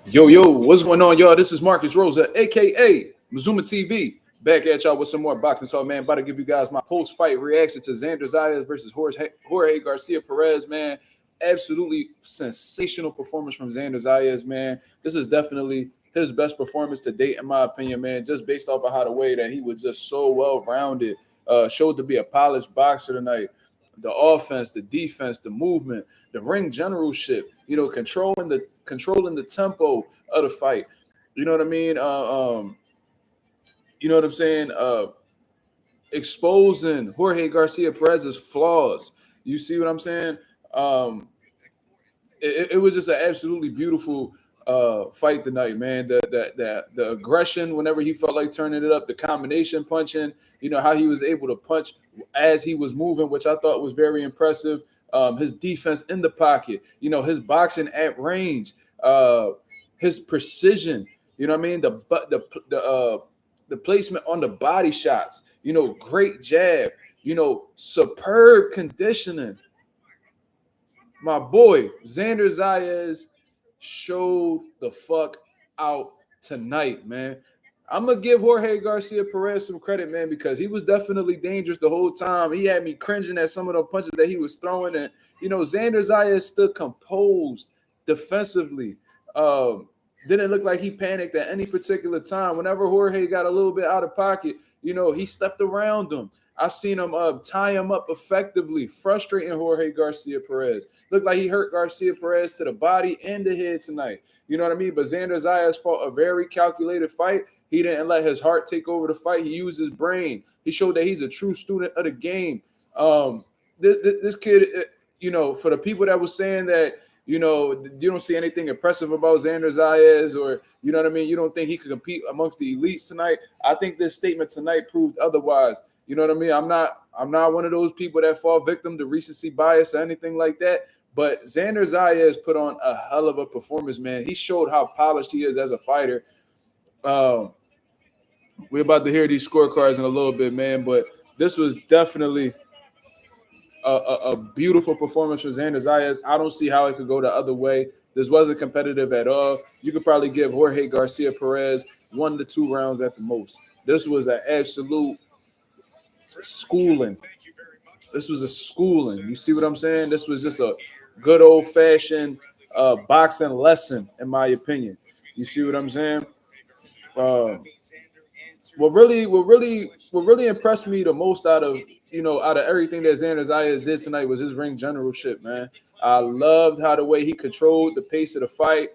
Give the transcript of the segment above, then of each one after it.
Yo, what's going on, y'all? This is Marcus Rosa, aka Mazuma TV, back at y'all with some more boxing talk, man. About to give you guys my post-fight reaction to Xander Zayas versus Jorge Garcia Perez, man. Absolutely sensational performance from Xander Zayas, man. This is definitely his best performance to date, in my opinion, man. Just based off of how the way that he was just so well-rounded, showed to be a polished boxer tonight. The offense, the defense, the movement, the ring generalship, controlling the tempo of the fight. You know what I mean? You know what I'm saying? Exposing Jorge Garcia Perez's flaws. You see what I'm saying? It was just an absolutely beautiful fight tonight, man. The aggression whenever he felt like turning it up, the combination punching, how he was able to punch as he was moving, which I thought was very impressive. His defense in the pocket, his boxing at range, his precision. You know what I mean? The placement on the body shots. Great jab. Superb conditioning. My boy Xander Zayas showed the fuck out tonight, man. I'm going to give Jorge Garcia Perez some credit, man, because he was definitely dangerous the whole time. He had me cringing at some of the punches that he was throwing. And, Xander Zayas stood composed defensively. Didn't look like he panicked at any particular time. Whenever Jorge got a little bit out of pocket, he stepped around him. I seen him tie him up effectively, frustrating Jorge Garcia Perez. Looked like he hurt Garcia Perez to the body and the head tonight. You know what I mean? But Xander Zayas fought a very calculated fight. He didn't let his heart take over the fight. He used his brain. He showed that he's a true student of the game. This kid, for the people that was saying that, you don't see anything impressive about Xander Zayas, or, you know what I mean, you don't think he could compete amongst the elites tonight. I think this statement tonight proved otherwise. You know what I mean? I'm not one of those people that fall victim to recency bias or anything like that. But Xander Zayas put on a hell of a performance, man. He showed how polished he is as a fighter. We're about to hear these scorecards in a little bit, man. But this was definitely a beautiful performance for Xander Zayas. I don't see how it could go the other way. This wasn't competitive at all. You could probably give Jorge Garcia Perez 1 to 2 rounds at the most. This was an absolute schooling. This was a schooling. You see what I'm saying? This was just a good old-fashioned boxing lesson, in my opinion. You see what I'm saying? What really impressed me the most out of everything that Xander Zayas did tonight was his ring generalship, man. I loved how the way he controlled the pace of the fight.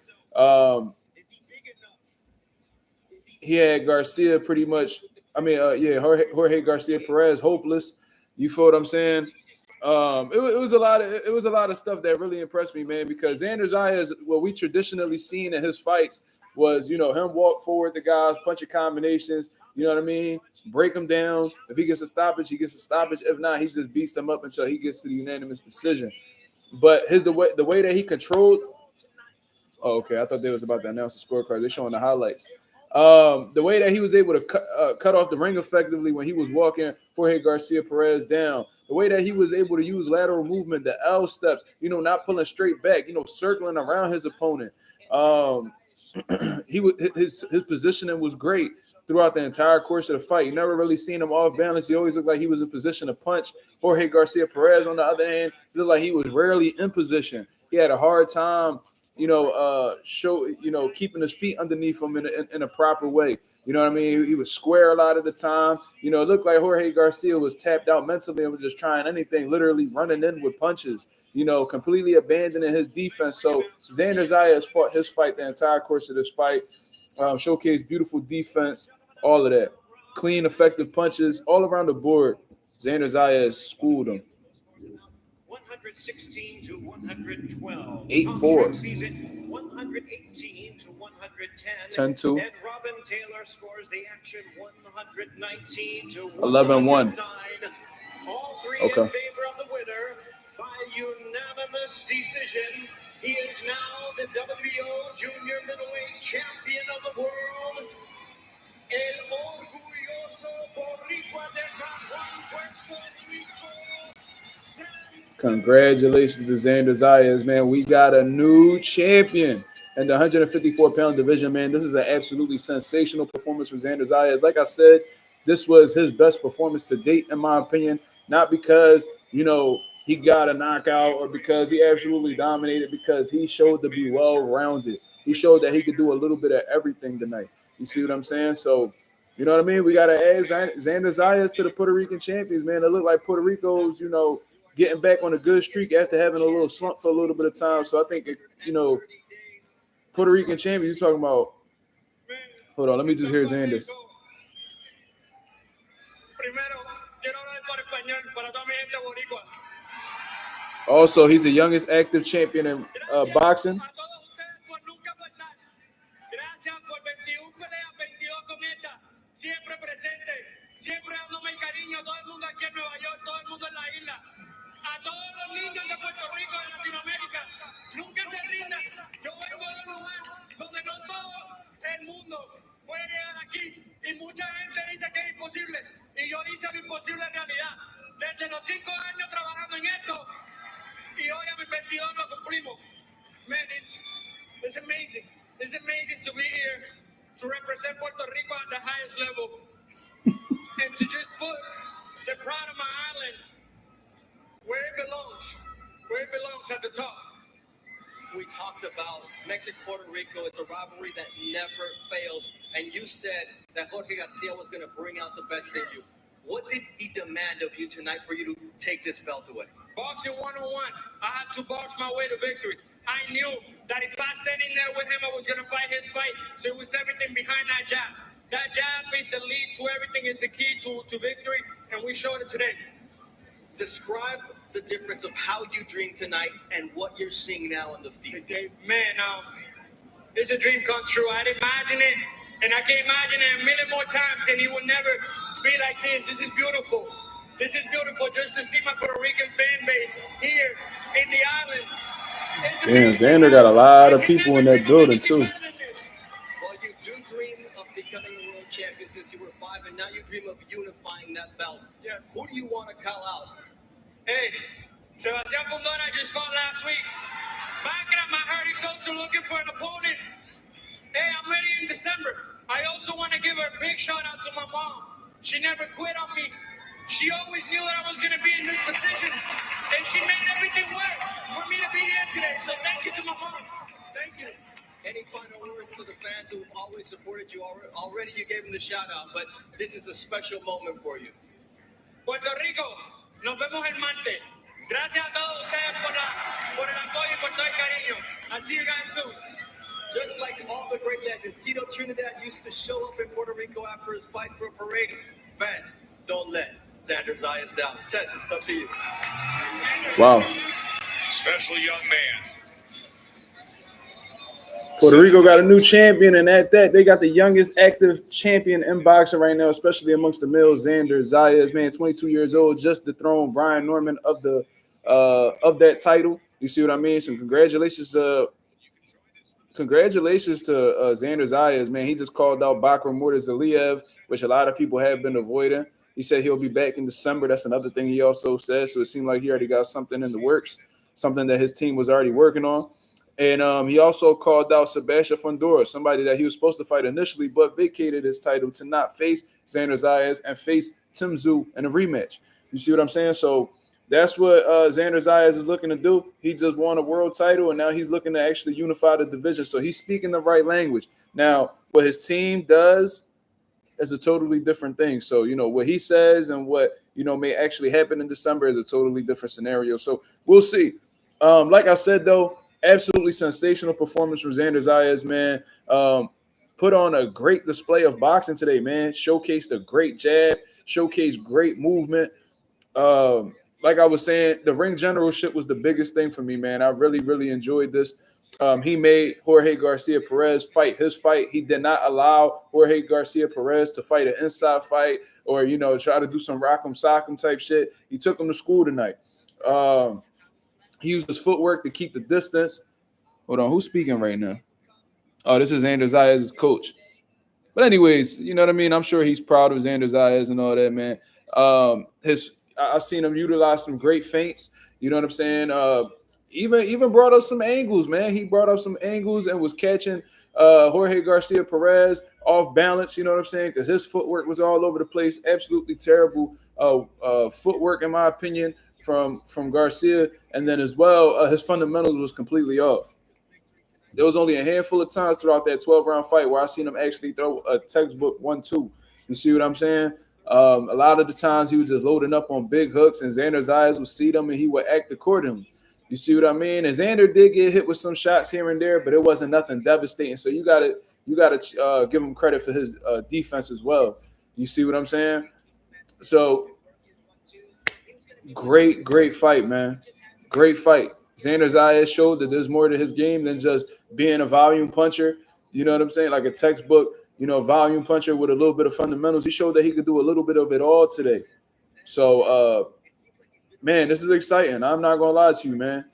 He had Garcia pretty much. Jorge Garcia Perez hopeless. You feel what I'm saying? It was a lot of stuff that really impressed me, man, because Xander Zayas, what we traditionally seen in his fights was, him walk forward the guys, punching combinations, you know what I mean? Break him down. If he gets a stoppage, he gets a stoppage. If not, he just beats them up until he gets to the unanimous decision. But the way that he controlled. Oh, okay. I thought they was about to announce the scorecard. They're showing the highlights. The way that he was able to cut off the ring effectively when he was walking Jorge Garcia Perez down, the way that he was able to use lateral movement, the L steps, not pulling straight back, circling around his opponent. His positioning was great throughout the entire course of the fight. You never really seen him off balance. He always looked like he was in position to punch. Jorge Garcia Perez, on the other hand, looked like he was rarely in position. He had a hard time keeping his feet underneath him in a proper way. You know what I mean? He was square a lot of the time. It looked like Jorge Garcia was tapped out mentally and was just trying anything, literally running in with punches, completely abandoning his defense. So Xander Zayas fought his fight the entire course of this fight, showcased beautiful defense, all of that. Clean, effective punches all around the board. Xander Zayas schooled him. 116 to 112. 8-4. Season 118 to 110. 10-2. And Robin Taylor scores the action 119 to 11-1. All three okay. in favor of the winner by unanimous decision. He is now the WBO junior middleweight champion of the world. El orgulloso Boricua de San Juan, Puerto Rico. Congratulations to Xander Zayas, man. We got a new champion in the 154-pound division, man. This is an absolutely sensational performance for Xander Zayas. Like I said, this was his best performance to date, in my opinion. Not because, he got a knockout or because he absolutely dominated, because he showed to be well-rounded. He showed that he could do a little bit of everything tonight. You see what I'm saying? So, you know what I mean? We got to add Xander Zayas to the Puerto Rican champions, man. It looked like Puerto Rico's, getting back on a good streak after having a little slump for a little bit of time. So I think, Puerto Rican champions, you're talking about. Hold on, let me just hear Xander. Also, he's the youngest active champion in boxing. Siempre presente, siempre dándome el cariño a todo el mundo aquí en Nueva York, todo el mundo en la isla, a todos los niños de Puerto Rico, de Latinoamérica, nunca se rindan. Yo vengo de un lugar donde no todo el mundo puede llegar aquí y mucha gente dice que es imposible y yo hice lo imposible en realidad. Desde los 5 años trabajando en esto y hoy a mis 22 lo cumplimos. Man, it's amazing. It's amazing to be here. To represent Puerto Rico at the highest level and to just put the pride of my island where it belongs at the top. We talked about Mexico, Puerto Rico. It's a rivalry that never fails. And you said that Jorge Garcia was going to bring out the best in you. What did he demand of you tonight for you to take this belt away? Boxing 101. I had to box my way to victory. I knew that if I sat in there with him, I was going to fight his fight. So it was everything behind that jab. That jab is the lead to everything, is the key to victory, and we showed it today. Describe the difference of how you dreamed tonight and what you're seeing now in the field. Man, it's a dream come true. I'd imagine it, and I can imagine it a million more times, and it will never be like this. This is beautiful. This is beautiful just to see my Puerto Rican fan base here in the island. Damn, Xander got a lot of people in that building, too. Well, you do dream of becoming a world champion since you were 5, and now you dream of unifying that belt. Yes. Who do you want to call out? Hey, Sebastián Fundora just fought last week. Background, my heart is also looking for an opponent. Hey, I'm ready in December. I also want to give her a big shout out to my mom. She never quit on me. She always knew that I was going to be in this position, and she made everything work for me to be here today. So thank you to my mom. Thank you. Any final words to the fans who have always supported you? Already you gave them the shout out, but this is a special moment for you. Puerto Rico, nos vemos el martes. Gracias a todos ustedes por el apoyo y por todo el cariño. I'll see you guys soon. Just like all the great legends, Tito Trinidad used to show up in Puerto Rico after his fights for a parade. Fans, don't let Xander Zayas down. Tess, it's up to you. Wow. Special young man. Puerto Rico got a new champion, and at that, they got the youngest active champion in boxing right now, especially amongst the males. Xander Zayas, man, 22 years old, just dethroned Brian Norman of that title. You see what I mean? So congratulations to Xander Zayas, man. He just called out Bakram Murtazaliev, which a lot of people have been avoiding. He said he'll be back in December. That's another thing he also said. So it seemed like he already got something in the works, something that his team was already working on. And he also called out Sebastián Fundora, somebody that he was supposed to fight initially, but vacated his title to not face Xander Zayas and face Tim Tszyu in a rematch. You see what I'm saying? So that's what Xander Zayas is looking to do. He just won a world title, and now he's looking to actually unify the division. So he's speaking the right language. Now, what his team does is a totally different thing. So, what he says and what, may actually happen in December is a totally different scenario. So we'll see. Like I said, though, absolutely sensational performance from Xander Zayas, man. Put on a great display of boxing today, man. Showcased a great jab, showcased great movement. Like I was saying, the ring generalship was the biggest thing for me, man. I really, really enjoyed this. He made Jorge Garcia Perez fight his fight. He did not allow Jorge Garcia Perez to fight an inside fight or, try to do some rock'em sock'em type shit. He took him to school tonight. He used his footwork to keep the distance. Hold on, who's speaking right now? Oh, this is Xander Zayas' coach. But anyways, you know what I mean? I'm sure he's proud of Xander Zayas and all that, man. I've seen him utilize some great feints. You know what I'm saying? Even brought up some angles, man. He brought up some angles and was catching Jorge Garcia Perez off balance. You know what I'm saying? Because his footwork was all over the place. Absolutely terrible footwork, in my opinion, from Garcia. And then as well, his fundamentals was completely off. There was only a handful of times throughout that 12-round fight where I seen him actually throw a textbook 1-2. You see what I'm saying? A lot of the times he was just loading up on big hooks, and Xander's eyes would see them, and he would act accordingly. You see what I mean? And Xander did get hit with some shots here and there, but it wasn't nothing devastating. So you gotta give him credit for his defense as well. You see what I'm saying? So great fight, man. Great fight. Xander Zayas showed that there's more to his game than just being a volume puncher. You know what I'm saying? Like a textbook, volume puncher with a little bit of fundamentals. He showed that he could do a little bit of it all today. So, man, this is exciting. I'm not gonna lie to you, man.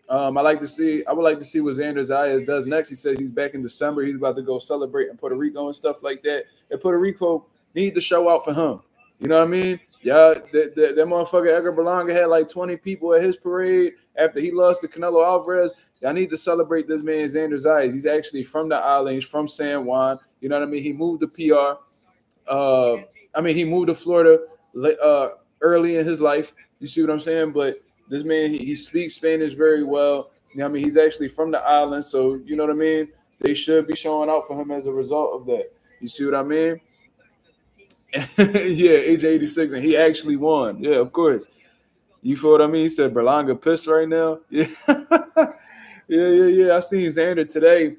I would like to see what Xander Zayas does next. He says he's back in December. He's about to go celebrate in Puerto Rico and stuff like that. And Puerto Rico need to show out for him. You know what I mean? Yeah, that motherfucker Edgar Berlanga had like 20 people at his parade after he lost to Canelo Alvarez. Y'all need to celebrate this man, Xander Zayas. He's actually from the islands, from San Juan. You know what I mean? He moved to PR. He moved to Florida early in his life. You see what I'm saying? But this man, he speaks Spanish very well. You know what I mean? He's actually from the island. So, you know what I mean? They should be showing out for him as a result of that. You see what I mean? Yeah, age 86, and he actually won. Yeah, of course. You feel what I mean? He said Berlanga pissed right now. Yeah. Yeah. I seen Xander today.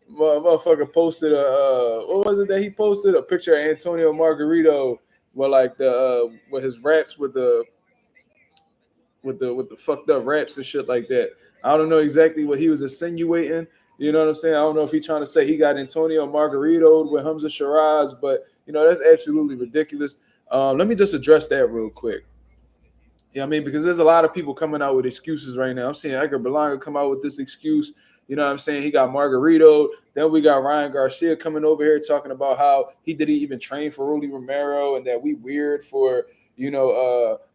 Motherfucker posted what was it that he posted? A picture of Antonio Margarito with his raps with the fucked up raps and shit like that. I don't know exactly what he was insinuating. You know what I'm saying? I don't know if he's trying to say he got Antonio Margarito with Hamza Shiraz, but that's absolutely ridiculous. Let me just address that real quick. Yeah, I mean, because there's a lot of people coming out with excuses right now. I'm seeing Edgar Berlanga come out with this excuse. You know what I'm saying? He got Margarito. Then we got Ryan Garcia coming over here talking about how he didn't even train for Rolly Romero and that we weird for,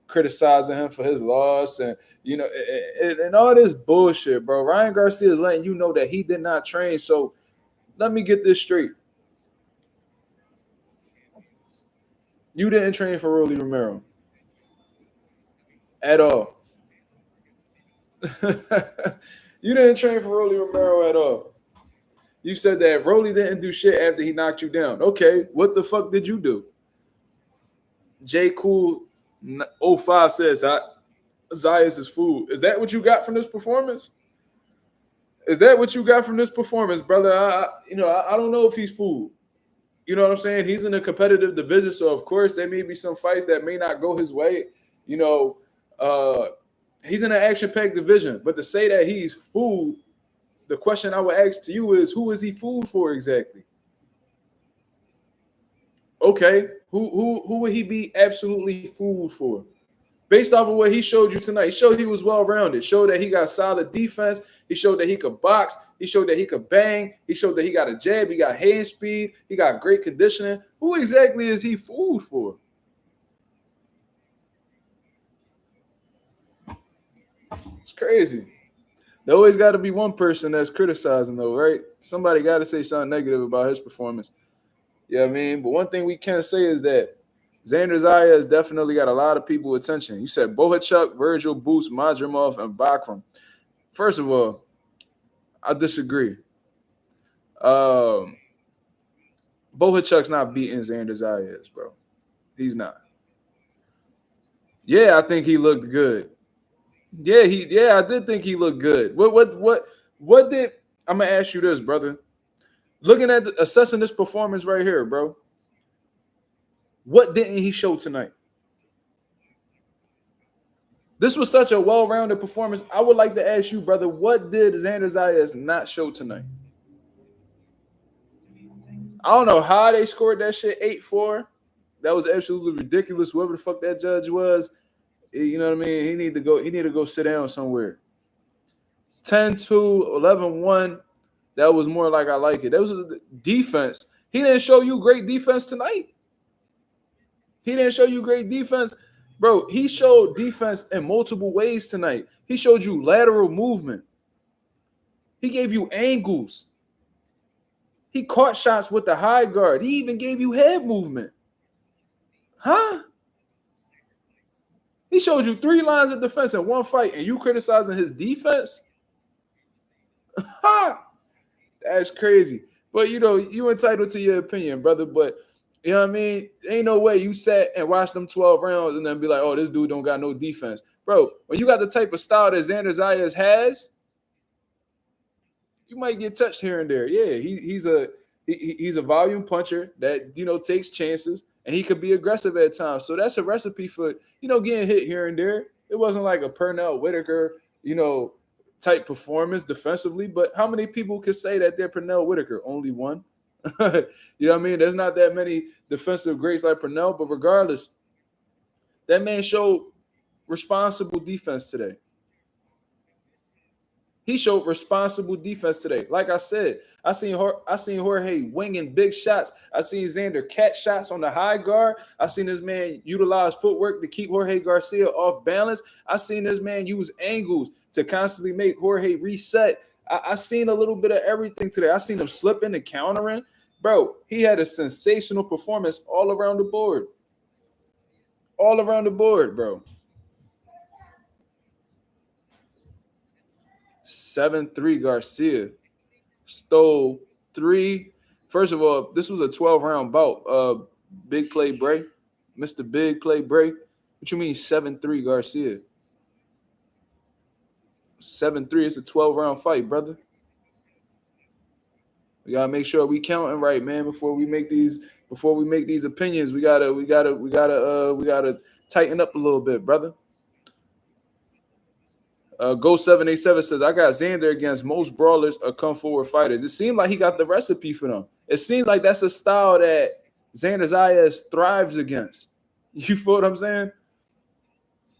criticizing him for his loss and, and all this bullshit, bro. Ryan Garcia is letting you know that he did not train. So let me get this straight. You didn't train for Rolly Romero at all. You didn't train for Rolly Romero at all. You said that Rolly didn't do shit after he knocked you down. Okay, what the fuck did you do? J. Cool 05 says, Zayas is food. Is that what you got from this performance? Is that what you got from this performance, brother? I don't know if he's food. You know what I'm saying? He's in a competitive division, so of course there may be some fights that may not go his way. He's in an action-packed division. But to say that he's food, the question I would ask to you is, who is he food for exactly? Okay, who would he be absolutely food for? Based off of what he showed you tonight, he showed he was well-rounded. Showed that he got solid defense. He showed that he could box. He showed that he could bang. He showed that he got a jab. He got hand speed. He got great conditioning. Who exactly is he food for? It's crazy. There always got to be one person that's criticizing, though, right? Somebody got to say something negative about his performance. You know what I mean? But one thing we can say is that Xander Zayas definitely got a lot of people attention. You said Bohachuk, Virgil, Boost, Madrimov, and Bakram. First of all, I disagree. Bohachuk's not beating Xander Zayas, bro. He's not. Yeah, I think he looked good. Yeah, I did think he looked good. What did I'm gonna ask you this, brother? Looking at assessing this performance right here, bro. What didn't he show tonight? This was such a well-rounded performance. I would like to ask you, brother, what did Xander Zayas not show tonight? I don't know how they scored that shit 8-4. That was absolutely ridiculous. Whoever the fuck that judge was, you know what I mean? He need to go sit down somewhere. 10-2, 11-1. That was more like I like it. That was a defense. He didn't show you great defense tonight. He didn't show you great defense. Bro, he showed defense in multiple ways tonight. He showed you lateral movement. He gave you angles. He caught shots with the high guard. He even gave you head movement. Huh? He showed you 3 lines of defense in one fight, and you criticizing his defense? Ha! That's crazy. But, you entitled to your opinion, brother. But, you know what I mean? Ain't no way you sat and watched them 12 rounds and then be like, oh, this dude don't got no defense. Bro, when you got the type of style that Xander Zayas has, you might get touched here and there. Yeah, he's a volume puncher that, takes chances, and he could be aggressive at times. So that's a recipe for, getting hit here and there. It wasn't like a Pernell Whitaker, type performance defensively, but how many people could say that they're Pernell Whitaker? Only one. You know what I mean? There's not that many defensive greats like Pernell, but regardless, that man showed responsible defense today. He showed responsible defense today. Like I said, I seen Jorge winging big shots. I seen Xander catch shots on the high guard. I seen this man utilize footwork to keep Jorge Garcia off balance. I seen this man use angles to constantly make Jorge reset. I seen a little bit of everything today. I seen him slipping and countering. Bro, he had a sensational performance all around the board. All around the board, bro. 7-3 Garcia stole 3. First of all, this was a 12-round bout. Big play Bray. Mr. Big play Bray. What you mean 7-3 Garcia? 7-3. It's a 12-round fight, brother. We gotta make sure we counting right, man, before we make these opinions. We gotta tighten up a little bit, brother. Go 787 says, I got Xander against most brawlers or come forward fighters. It seemed like he got the recipe for them. It seems like that's a style that Xander Zayas thrives against. You feel what I'm saying?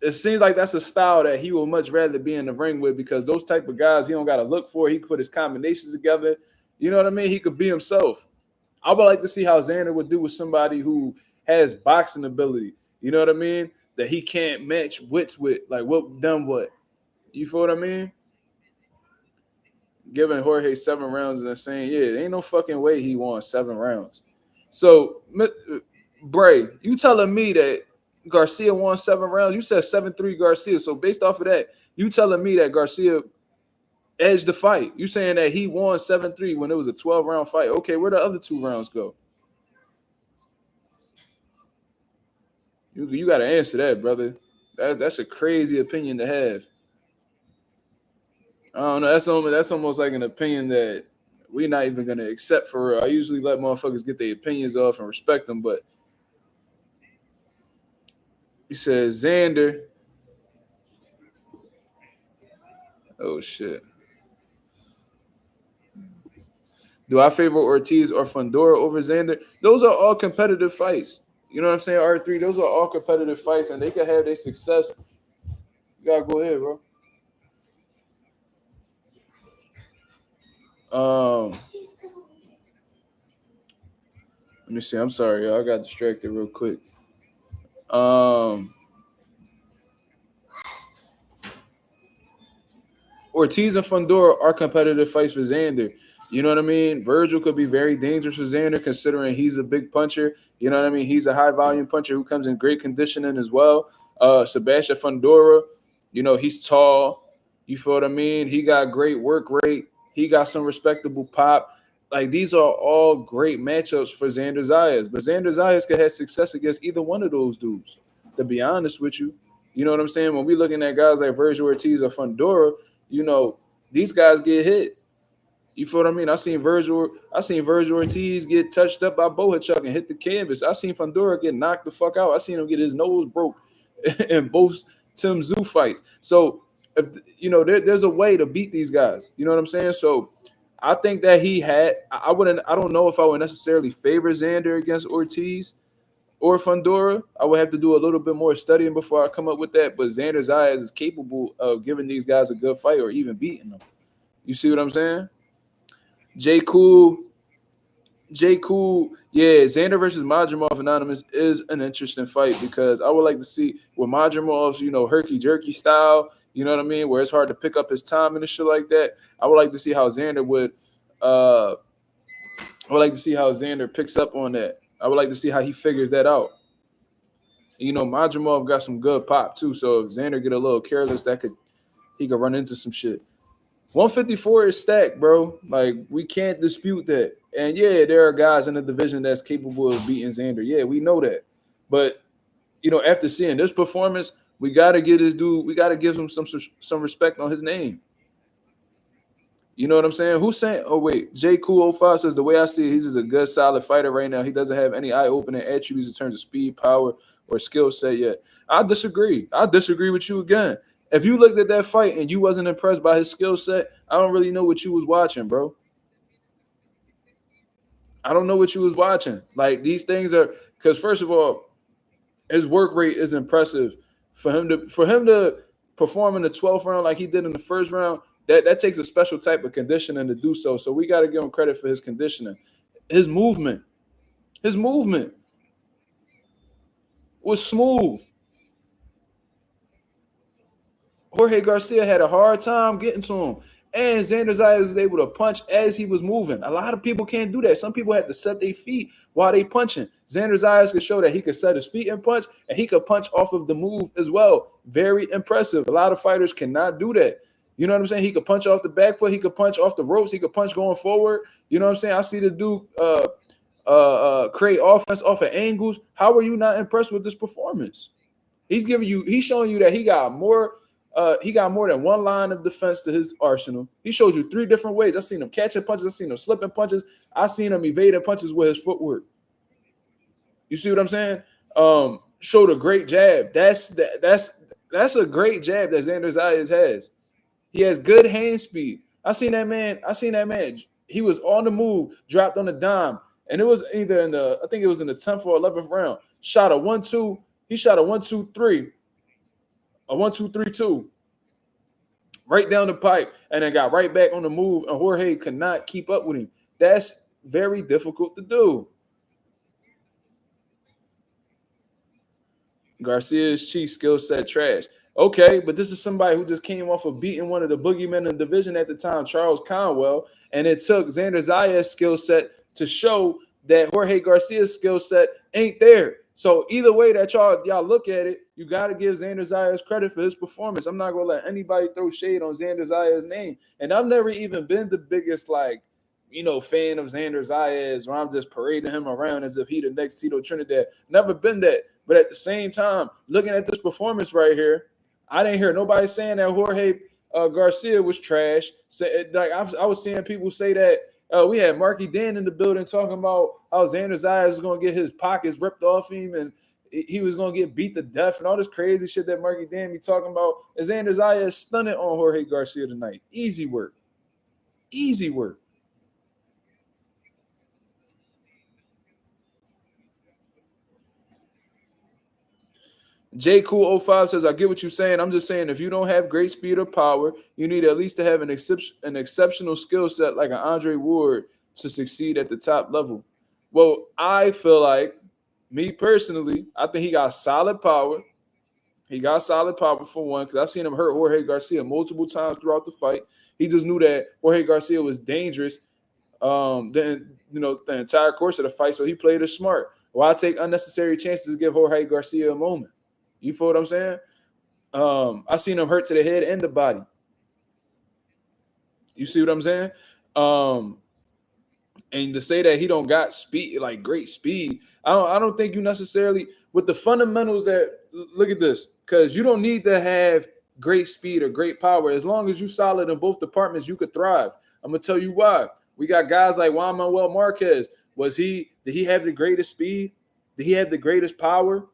It seems like that's a style that he would much rather be in the ring with, because those type of guys he don't got to look for. He can put his combinations together. You know what I mean? He could be himself. I would like to see how Xander would do with somebody who has boxing ability. You know what I mean? That he can't match wits with. Like, what done what? You feel what I mean? Giving Jorge 7 rounds and saying, yeah, there ain't no fucking way he won 7 rounds. So, Bray, you telling me that Garcia won 7 rounds? You said 7-3 Garcia. So, based off of that, you telling me that Garcia edged the fight. You saying that he won 7-3 when it was a 12-round fight. Okay, where the other 2 rounds go? You got to answer that, brother. That's a crazy opinion to have. I don't know. That's almost like an opinion that we're not even going to accept for real. I usually let motherfuckers get their opinions off and respect them, but he says Xander. Oh, shit. Do I favor Ortiz or Fundora over Xander? Those are all competitive fights. You know what I'm saying, R3? Those are all competitive fights, and they can have their success. You got to go ahead, bro. Let me see. I'm sorry, y'all. I got distracted real quick. Ortiz and Fundora are competitive fights for Xander. You know what I mean? Virgil could be very dangerous for Xander, considering he's a big puncher. You know what I mean? He's a high-volume puncher who comes in great conditioning as well. Sebastian Fundora, he's tall. You feel what I mean? He got great work rate. He got some respectable pop. Like, these are all great matchups for Xander Zayas. But Xander Zayas could have success against either one of those dudes, to be honest with you. You know what I'm saying? When we're looking at guys like Virgil Ortiz or Fundora, these guys get hit. You feel what I mean? I seen Virgil Ortiz get touched up by Bohachuk and hit the canvas. I seen Fundora get knocked the fuck out. I seen him get his nose broke in both Tim Tszyu fights. So, there's a way to beat these guys. You know what I'm saying? So I think that I don't know if I would necessarily favor Xander against Ortiz or Fundora. I would have to do a little bit more studying before I come up with that. But Xander Zayas is capable of giving these guys a good fight or even beating them. You see what I'm saying? J. Cool, J. Cool, yeah, Xander versus Madrimov Anonymous is an interesting fight because I would like to see with Madrimov's, herky jerky style, you know what I mean, where it's hard to pick up his time and shit like that. I would like to see how Xander picks up on that. I would like to see how he figures that out. Madrimov got some good pop too, so if Xander get a little careless, he could run into some shit. 154 is stacked, bro. Like, we can't dispute that. And yeah, there are guys in the division that's capable of beating Xander. Yeah, we know that. But after seeing this performance, we gotta give this dude. We gotta give him some respect on his name. You know what I'm saying? Who's saying? Oh wait, J Cool 05 says the way I see it, he's just a good, solid fighter right now. He doesn't have any eye-opening attributes in terms of speed, power, or skill set yet. I disagree. I disagree with you again. If you looked at that fight and you wasn't impressed by his skill set, I don't really know what you was watching, bro. I don't know what you was watching. Like, these things are because first of all, his work rate is impressive. For him to perform in the 12th round like he did in the first round, that takes a special type of conditioning to do so. So we got to give him credit for his conditioning. His movement was smooth. Jorge Garcia had a hard time getting to him. And Xander Zayas was able to punch as he was moving. A lot of people can't do that. Some people have to set their feet while they punching. Xander Zayas could show that he could set his feet and punch, and he could punch off of the move as well. Very impressive. A lot of fighters cannot do that. You know what I'm saying? He could punch off the back foot. He could punch off the ropes. He could punch going forward. You know what I'm saying? I see this dude create offense off of angles. How are you not impressed with this performance? He's showing you that he got more than one line of defense to his arsenal. He showed you 3 different ways. I seen him catching punches. I seen him slipping punches. I seen him evading punches with his footwork. You see what I'm saying? Showed a great jab. That's a great jab that Xander Zayas has. He has good hand speed. I seen that man. He was on the move, dropped on the dime, and it was either in the 10th or 11th round. Shot a 1-2. He shot a 1-2-3. A 1-2-3-2 right down the pipe, and then got right back on the move, and Jorge could not keep up with him. That's very difficult to do. Garcia's cheat skill set trash. Okay, but this is somebody who just came off of beating one of the boogeymen in the division at the time, Charles Conwell, and it took Xander Zayas' skill set to show that Jorge Garcia's skill set ain't there. So either way that y'all look at it, you got to give Xander Zayas credit for his performance. I'm not going to let anybody throw shade on Xander Zayas' name. And I've never even been the biggest, fan of Xander Zayas, where I'm just parading him around as if he the next Tito Trinidad. Never been that. But at the same time, looking at this performance right here, I didn't hear nobody saying that Jorge Garcia was trash. I was seeing people say that. We had Marky Dan in the building talking about how Xander Zayas was going to get his pockets ripped off him and he was going to get beat to death and all this crazy shit that Marky Dan be talking about. And Xander Zayas stunning on Jorge Garcia tonight. Easy work. Easy work. J Cool 05 says, I get what you're saying. I'm just saying if you don't have great speed or power, you need at least to have an exceptional skill set like an Andre Ward to succeed at the top level. Well, I feel like, me personally, I think he got solid power. He got solid power for one, because I've seen him hurt Jorge Garcia multiple times throughout the fight. He just knew that Jorge Garcia was dangerous the entire course of the fight, so he played it smart. Why take unnecessary chances to give Jorge Garcia a moment? You feel what I'm saying? I seen him hurt to the head and the body. You see what I'm saying? And to say that he don't got speed, like great speed, I don't think you necessarily with the fundamentals that look at this, because you don't need to have great speed or great power. As long as you solid in both departments, you could thrive. I'm gonna tell you why. We got guys like Juan Manuel Marquez. Did he have the greatest speed? Did he have the greatest power?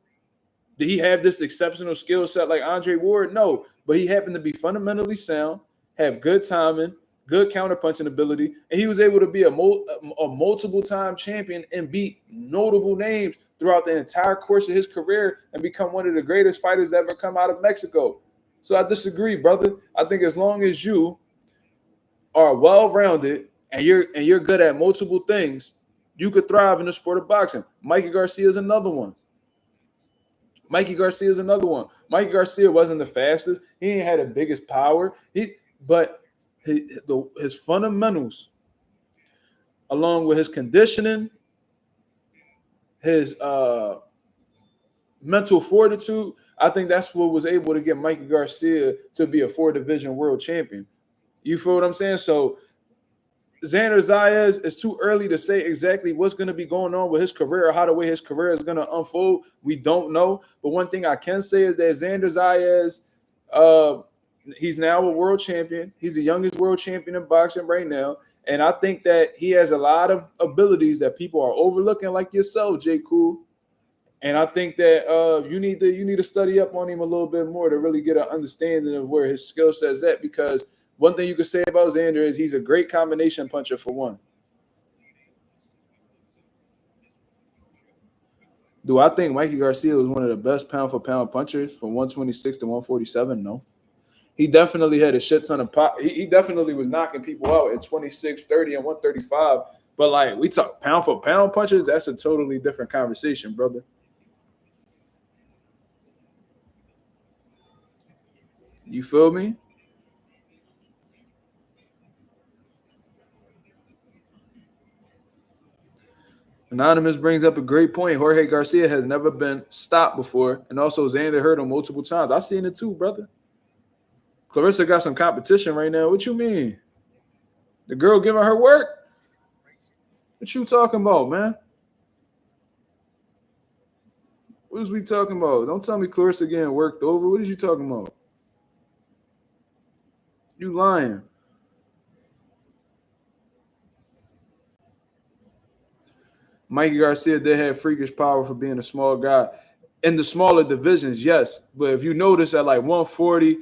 Did he have this exceptional skill set like Andre Ward? No, but he happened to be fundamentally sound, have good timing, good counterpunching ability, and he was able to be a multiple-time champion and beat notable names throughout the entire course of his career and become one of the greatest fighters to ever come out of Mexico. So I disagree, brother. I think as long as you are well-rounded and you're good at multiple things, you could thrive in the sport of boxing. Mikey Garcia is another one. Mikey Garcia wasn't the fastest. He ain't had the biggest power. But his fundamentals, along with his conditioning, his mental fortitude, I think that's what was able to get Mikey Garcia to be a 4-division world champion. You feel what I'm saying? So Xander Zayas, it's too early to say exactly what's going to be going on with his career or how the way his career is going to unfold. We don't know. But one thing I can say is that Xander Zayas, he's now a world champion. He's the youngest world champion in boxing right now. And I think that he has a lot of abilities that people are overlooking, like yourself, J. Cool. And I think that you need to study up on him a little bit more to really get an understanding of where his skill set is at. Because one thing you could say about Xander is he's a great combination puncher for one. Do I think Mikey Garcia was one of the best pound-for-pound punchers from 126 to 147? No. He definitely had a shit ton of pop. He definitely was knocking people out at 26, 30, and 135. But, like, we talk pound-for-pound punches, that's a totally different conversation, brother. You feel me? Anonymous brings up a great point. Jorge Garcia has never been stopped before, and also Xander hurt him multiple times. I've seen it too, brother. Clarissa got some competition right now. What you mean? The girl giving her work? What you talking about, man? What is we talking about? Don't tell me Clarissa getting worked over. What is you talking about? You lying. Mikey Garcia did have freakish power for being a small guy. In the smaller divisions, yes. But if you notice at like 140,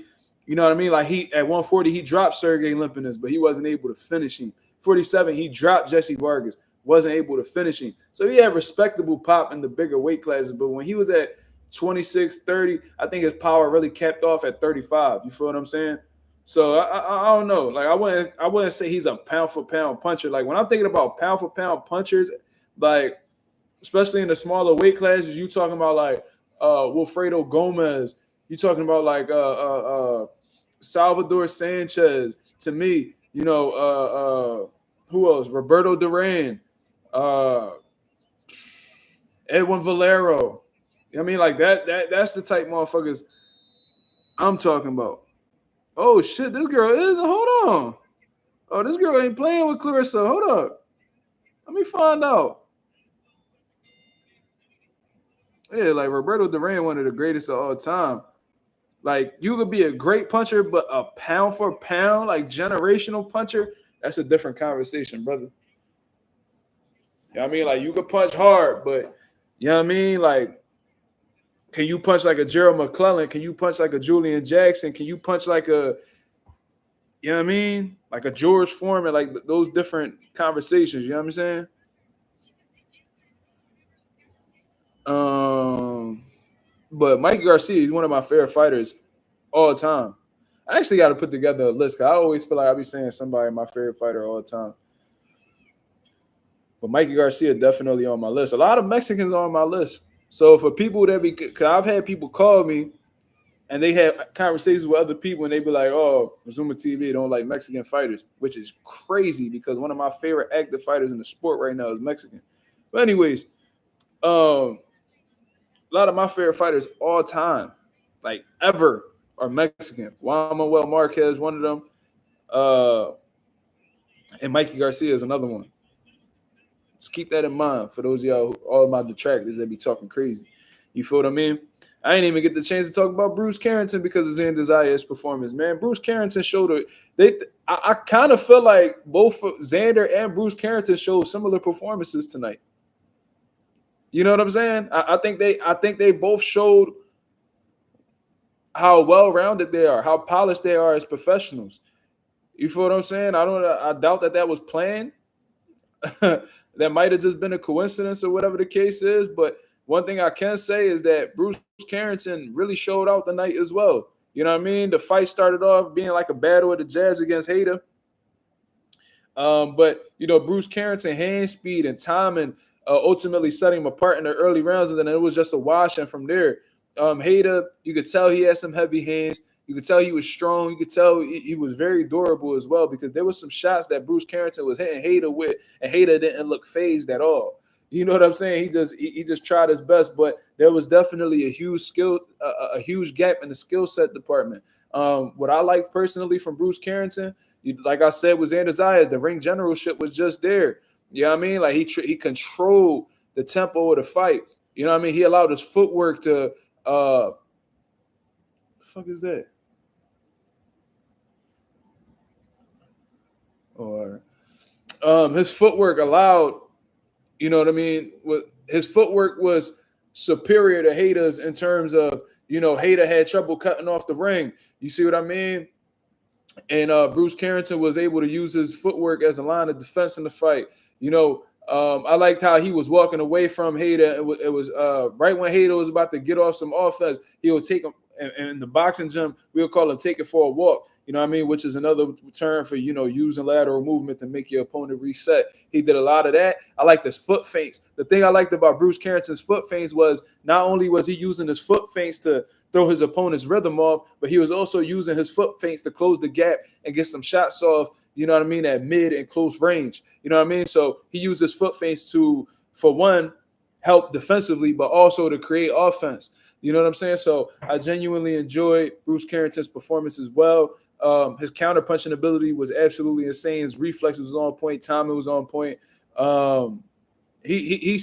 you know what I mean? Like at 140, he dropped Sergey Limpinas, but he wasn't able to finish him. 47, he dropped Jesse Vargas, wasn't able to finish him. So he had respectable pop in the bigger weight classes. But when he was at 26, 30, I think his power really capped off at 35. You feel what I'm saying? So I don't know. Like I wouldn't say he's a pound for pound puncher. Like when I'm thinking about pound for pound punchers, like especially in the smaller weight classes, you talking about like Wilfredo Gomez, you talking about like Salvador Sanchez. To me, you know, who else? Roberto Duran, Edwin Valero. You know what I mean? Like that's the type motherfuckers I'm talking about. Oh shit, this girl is. Hold on. Oh, this girl ain't playing with Clarissa. Hold up. Let me find out. Yeah, like Roberto Duran, one of the greatest of all time. Like you could be a great puncher, but a pound for pound, like generational puncher, that's a different conversation, brother. You know what I mean? Like you could punch hard, but you know what I mean? Like, can you punch like a Gerald McClellan? Can you punch like a Julian Jackson? Can you punch like a, you know what I mean? Like a George Foreman, like those different conversations, you know what I'm saying? But Mikey Garcia, he's one of my favorite fighters all the time. I actually got to put together a list because I always feel like I'll be saying somebody my favorite fighter all the time. But Mikey Garcia definitely on my list. A lot of Mexicans are on my list. So for people that because I've had people call me and they have conversations with other people and they be like, oh, Mazuma TV don't like Mexican fighters, which is crazy because one of my favorite active fighters in the sport right now is Mexican. But anyways, a lot of my favorite fighters all time, like ever, are Mexican. Juan Manuel Marquez, one of them. And Mikey Garcia is another one. So keep that in mind for those of y'all, all of my detractors that be talking crazy. You feel what I mean? I ain't even get the chance to talk about Bruce Carrington because of Xander Zayas' performance, man. Bruce Carrington showed I kind of feel like both Xander and Bruce Carrington showed similar performances tonight. You know what I'm saying? I think they both showed how well-rounded they are, how polished they are as professionals. You feel what I'm saying? I doubt that was planned. That might have just been a coincidence or whatever the case is. But one thing I can say is that Bruce Carrington really showed out the night as well. You know what I mean? The fight started off being like a battle of the jabs against Heita. But Bruce Carrington hand speed and timing ultimately set him apart in the early rounds, and then it was just a wash. And from there, Heita, you could tell he had some heavy hands. You could tell he was strong. You could tell he was very durable as well, because there was some shots that Bruce Carrington was hitting Heita with, and Heita didn't look phased at all. You know what I'm saying? He just tried his best, but there was definitely a huge gap in the skill set department. What I like personally from Bruce Carrington, like I said, was Xander Zayas. The ring generalship was just there. You know what I mean? Like he controlled the tempo of the fight. You know what I mean? He allowed his footwork to the fuck is that? Or his footwork allowed, you know what I mean? His footwork was superior to Heita's in terms of, Heita had trouble cutting off the ring. You see what I mean? And Bruce Carrington was able to use his footwork as a line of defense in the fight. I liked how he was walking away from Heita. It was right when Heita was about to get off some offense, he would take him. In the boxing gym, we'll call him take it for a walk, you know what I mean? Which is another term for, using lateral movement to make your opponent reset. He did a lot of that. I liked his foot feints. The thing I liked about Bruce Carrington's foot feints was not only was he using his foot feints to throw his opponent's rhythm off, but he was also using his foot feints to close the gap and get some shots off, you know what I mean, at mid and close range. You know what I mean? So he used his foot feints to, for one, help defensively, but also to create offense. You know what I'm saying? So I genuinely enjoyed Bruce Carrington's performance as well. His counter-punching ability was absolutely insane. His reflexes was on point. Timing was on point. He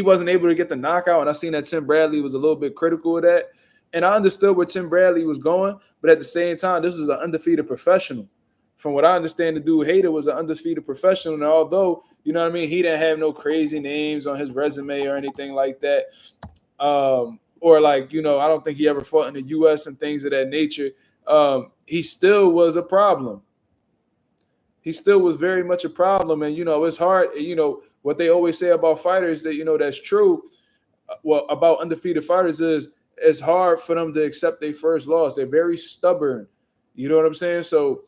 wasn't able to get the knockout, and I seen that Tim Bradley was a little bit critical of that. And I understood where Tim Bradley was going, but at the same time, this was an undefeated professional. From what I understand, the dude Heita was an undefeated professional, and although, you know what I mean, he didn't have no crazy names on his resume or anything like that. Or like, I don't think he ever fought in the U.S. and things of that nature. He still was a problem. He still was very much a problem. And, it's hard, what they always say about fighters that, that's true. Well, about undefeated fighters is it's hard for them to accept their first loss. They're very stubborn. You know what I'm saying? So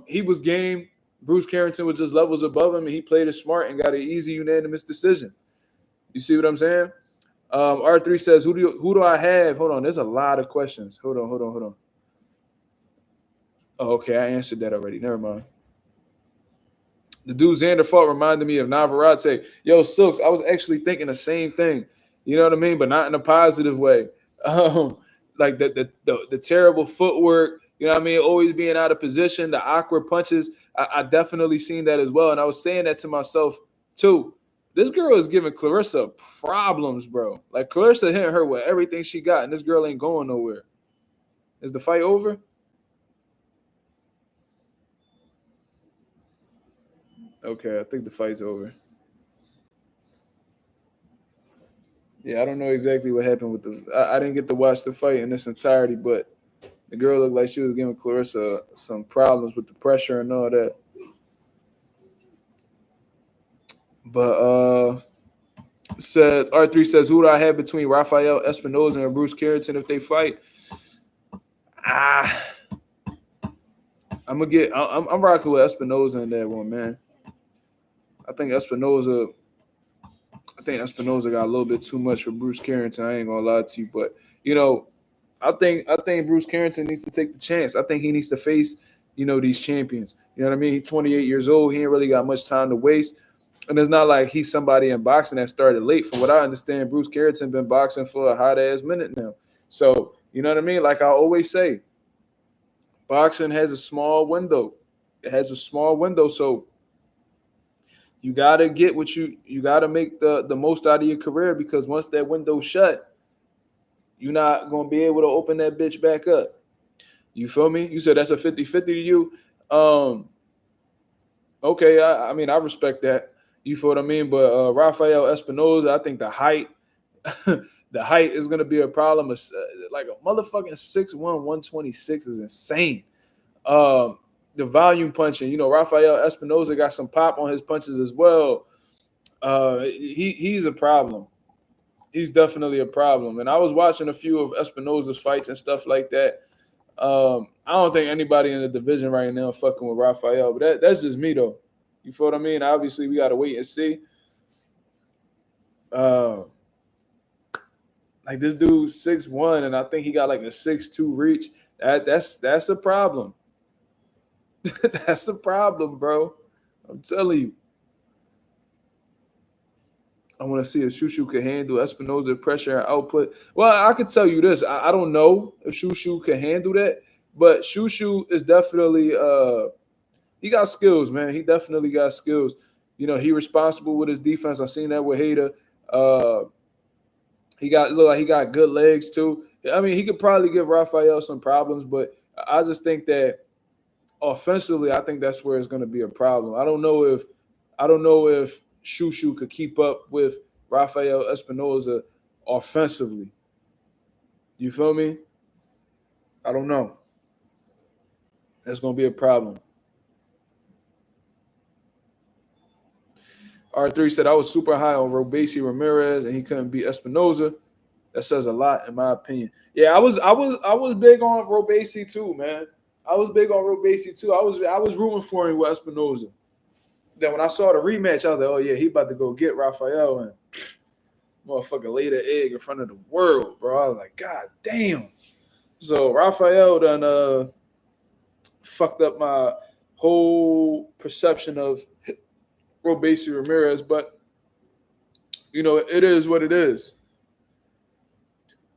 he was game. Bruce Carrington was just levels above him, and he played it smart and got an easy unanimous decision. You see what I'm saying? R3 says, who do I have? Hold on, there's a lot of questions. Hold on. Oh, okay, I answered that already. Never mind. The dude Xander fought reminded me of Navarrete. Yo, Silks, I was actually thinking the same thing. You know what I mean? But not in a positive way. Like the terrible footwork, you know what I mean? Always being out of position, the awkward punches. I definitely seen that as well. And I was saying that to myself too. This girl is giving Clarissa problems, bro. Like, Clarissa hit her with everything she got, and this girl ain't going nowhere. Is the fight over? Okay, I think the fight's over. Yeah, I don't know exactly what happened with I didn't get to watch the fight in its entirety, but the girl looked like she was giving Clarissa some problems with the pressure and all that. But says R3 says, who do I have between Rafael Espinoza and Bruce Carrington if they fight? I'm rocking with Espinoza in that one, man. I think Espinoza got a little bit too much for Bruce Carrington. I ain't gonna lie to you, but I think Bruce Carrington needs to take the chance. I think he needs to face these champions. You know what I mean? He's 28 years old. He ain't really got much time to waste. And it's not like he's somebody in boxing that started late. From what I understand, Bruce Carrington been boxing for a hot-ass minute now. So, you know what I mean? Like I always say, boxing has a small window. It has a small window, so you got to get what you got to make the most out of your career, because once that window's shut, you're not going to be able to open that bitch back up. You feel me? You said that's a 50-50 to you? Okay, I mean, I respect that. You feel what I mean? But Rafael Espinoza, I think the height is going to be a problem. Like a motherfucking 6'1", 126 is insane. The volume punching, Rafael Espinoza got some pop on his punches as well. He's a problem. He's definitely a problem. And I was watching a few of Espinoza's fights and stuff like that. I don't think anybody in the division right now fucking with Rafael, but that's just me though. You feel what I mean? Obviously, we gotta wait and see. Like this dude 6'1", and I think he got like a 6'2" reach. That's a problem. That's a problem, bro. I'm telling you. I want to see if Shushu can handle Espinosa pressure and output. Well, I can tell you this. I don't know if Shushu can handle that, but Shushu is definitely he got skills, man. He definitely got skills. You know, he responsible with his defense. I seen that with Heita. He got good legs too. I mean, he could probably give Rafael some problems, but I just think that offensively, I think that's where it's going to be a problem. I don't know if Shushu could keep up with Rafael Espinosa offensively. You feel me? I don't know. That's going to be a problem. R3 said, I was super high on Robesi Ramirez and he couldn't beat Espinosa. That says a lot in my opinion. Yeah, I was big on Robesi too, man. I was big on Robesi too. I was rooting for him with Espinosa. Then when I saw the rematch, I was like, oh yeah, he about to go get Rafael and motherfucker laid an egg in front of the world, bro. I was like, God damn. So Rafael done fucked up my whole perception of Robesi Ramirez, but you know, it is what it is.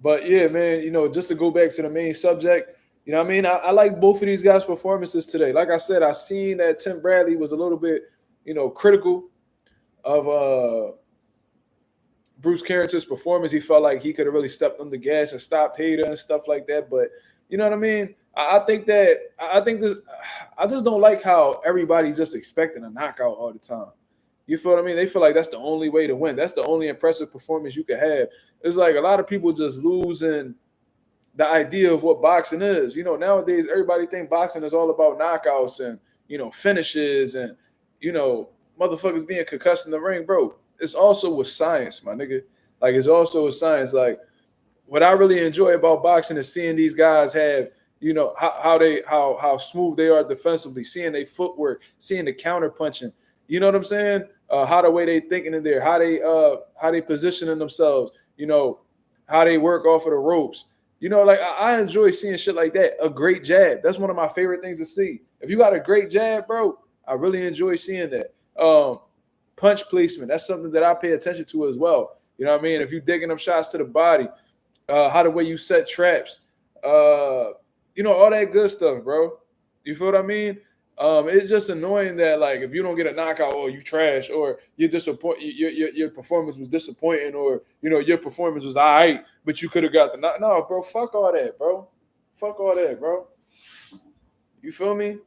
But yeah, man, you know, just to go back to the main subject, you know what I mean? I like both of these guys' performances today. Like I said, I seen that Tim Bradley was a little bit, you know, critical of Bruce Carrington's performance. He felt like he could have really stepped on the gas and stopped Heita and stuff like that. But you know what I mean? I think I just don't like how everybody's just expecting a knockout all the time. You feel what I mean? They feel like that's the only way to win. That's the only impressive performance you can have. It's like a lot of people just losing the idea of what boxing is. You know, nowadays everybody think boxing is all about knockouts and, you know, finishes and, you know, motherfuckers being concussed in the ring, bro. It's also with science, my nigga. Like, it's also with science. Like, what I really enjoy about boxing is seeing these guys have, you know, how smooth they are defensively, seeing their footwork, seeing the counter punching. You know what I'm saying? How the way they thinking in there, how they positioning themselves, you know, how they work off of the ropes. You know, like I enjoy seeing shit like that. A great jab. That's one of my favorite things to see. If you got a great jab, bro, I really enjoy seeing that. Punch placement. That's something that I pay attention to as well. You know what I mean? If you're digging them shots to the body, how the way you set traps, you know, all that good stuff, bro. You feel what I mean? It's just annoying that, like, if you don't get a knockout, or you trash, or you're disappointed, your performance was disappointing, or, you know, your performance was all right, but you could have got the knock. No, bro, fuck all that, bro. Fuck all that, bro. You feel me?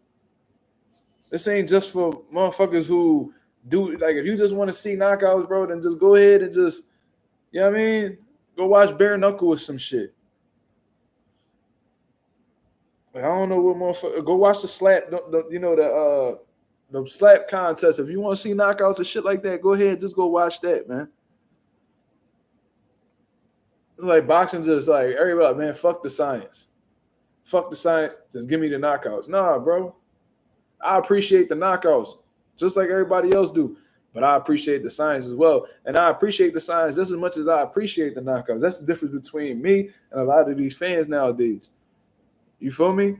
This ain't just for motherfuckers who do, like, if you just want to see knockouts, bro, then just go ahead and just, you know what I mean? Go watch bare knuckle or some shit. Like, I don't know what motherfucker. Go watch the slap, the slap contest. If you want to see knockouts and shit like that, go ahead, just go watch that, man. It's like boxing, just like everybody, man, fuck the science. Fuck the science. Just give me the knockouts. Nah, bro. I appreciate the knockouts, just like everybody else do. But I appreciate the science as well. And I appreciate the science just as much as I appreciate the knockouts. That's the difference between me and a lot of these fans nowadays. You feel me?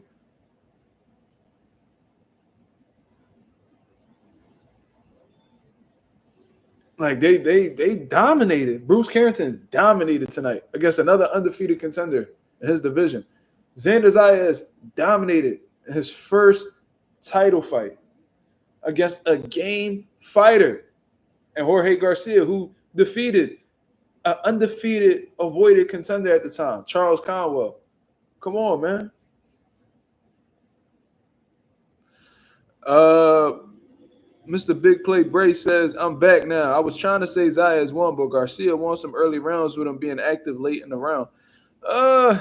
Like they dominated. Bruce Carrington dominated tonight against another undefeated contender in his division. Xander Zayas dominated in his first title fight against a game fighter and Jorge Garcia, who defeated an undefeated avoided contender at the time, Charles Conwell. Come on, man. Mr. Big Play Bray says, I'm back now. I was trying to say Zayas won, but Garcia won some early rounds with him being active late in the round. I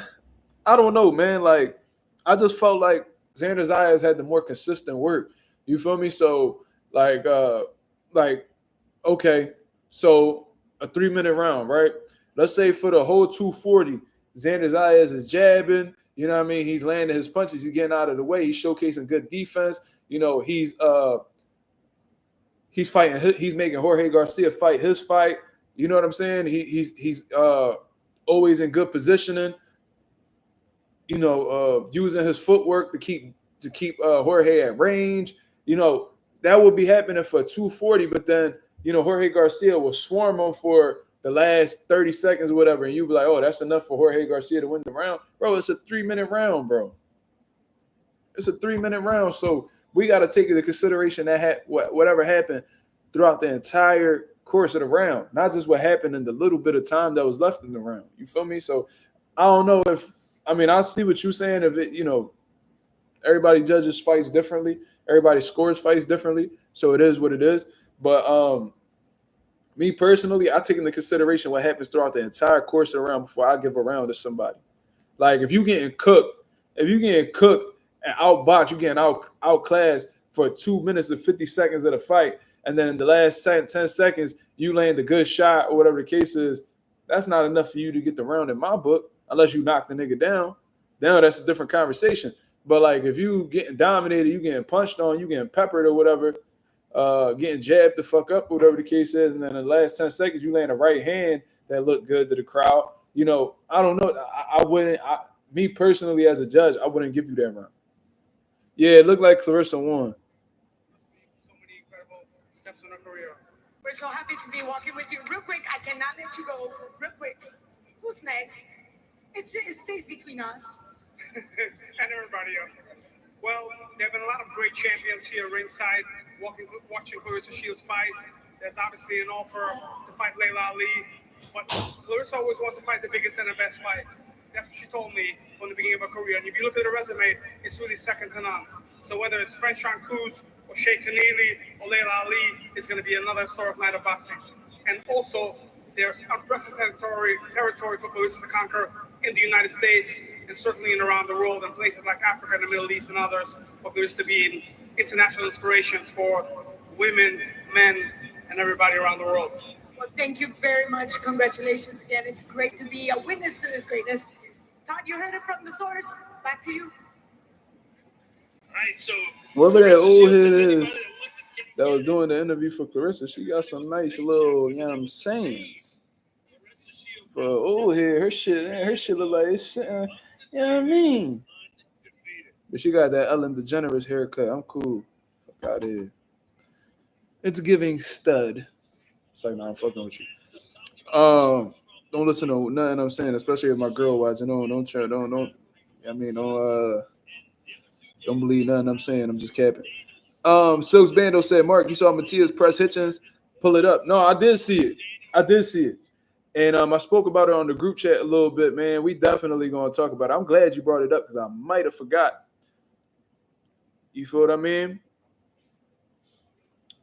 don't know, man. Like, I just felt like Xander Zayas had the more consistent work. You feel me? So, like, okay, so a 3-minute round, right? Let's say for the whole 240, Xander Zayas is jabbing, You know what I mean? He's landing his punches. He's getting out of the way. He's showcasing good defense. You know, he's fighting. He's making Jorge Garcia fight his fight. You know what I'm saying? He's always in good positioning. You know, using his footwork to keep Jorge at range. You know, that would be happening for 240, but then, you know, Jorge Garcia will swarm him for the last 30 seconds or whatever, and you'll be like, oh, that's enough for Jorge Garcia to win the round. Bro, it's a 3-minute round, bro. It's a 3-minute round, so we got to take into consideration that whatever happened throughout the entire course of the round, not just what happened in the little bit of time that was left in the round. You feel me? So I don't know if – I mean, I see what you're saying. If it, you know, everybody judges fights differently. Everybody scores fights differently. So it is what it is. But me personally, I take into consideration what happens throughout the entire course of the round before I give a round to somebody. Like, if you're getting cooked and outboxed, you're getting outclassed for 2 minutes and 50 seconds of the fight, and then in the last 10 seconds, you land a good shot or whatever the case is, that's not enough for you to get the round in my book unless you knock the nigga down. Now that's a different conversation. But, like, if you getting dominated, you getting punched on, you getting peppered or whatever, getting jabbed the fuck up, whatever the case is, and then in the last 10 seconds, you land a right hand that looked good to the crowd. You know, I don't know. I wouldn't – me personally as a judge, I wouldn't give you that round. Yeah, it looked like Clarissa won. So many incredible steps in her career. We're so happy to be walking with you. Real quick, I cannot let you go. Real quick. Who's next? It stays between us. And everybody else. Well, there have been a lot of great champions here ringside watching Clarissa Shields fight. There's obviously an offer to fight Layla Ali, but Clarissa always wants to fight the biggest and the best fights. That's what she told me from the beginning of her career. And if you look at her resume, it's really second to none. So whether it's Franchon Cruz or Sheikh Khanili or Layla Ali, it's going to be another historic night of boxing. And also, there's unprecedented territory for Clarissa to conquer in the United States and certainly in around the world, in places like Africa and the Middle East and others, for Clarissa to be an international inspiration for women, men, and everybody around the world. Well, thank you very much. Congratulations again. It's great to be a witness to this greatness. Todd, you heard it from the source. Back to you. All right, so whoever that old head is that was doing the interview for Clarissa, she got some nice little, you know what I'm saying? For old head, her shit look like it's shit, you know what I mean? But she got that Ellen DeGeneres haircut. I'm cool. Fuck out here. It's giving stud. It's like, nah, I'm fucking with you. Don't listen to nothing I'm saying, especially if my girl watching. Don't believe nothing I'm saying. I'm just capping. Silks Bando said, Mark, you saw Mateus press Hitchens pull it up. No, I did see it. And I spoke about it on the group chat a little bit, man. We definitely going to talk about it. I'm glad you brought it up because I might have forgot. You feel what I mean?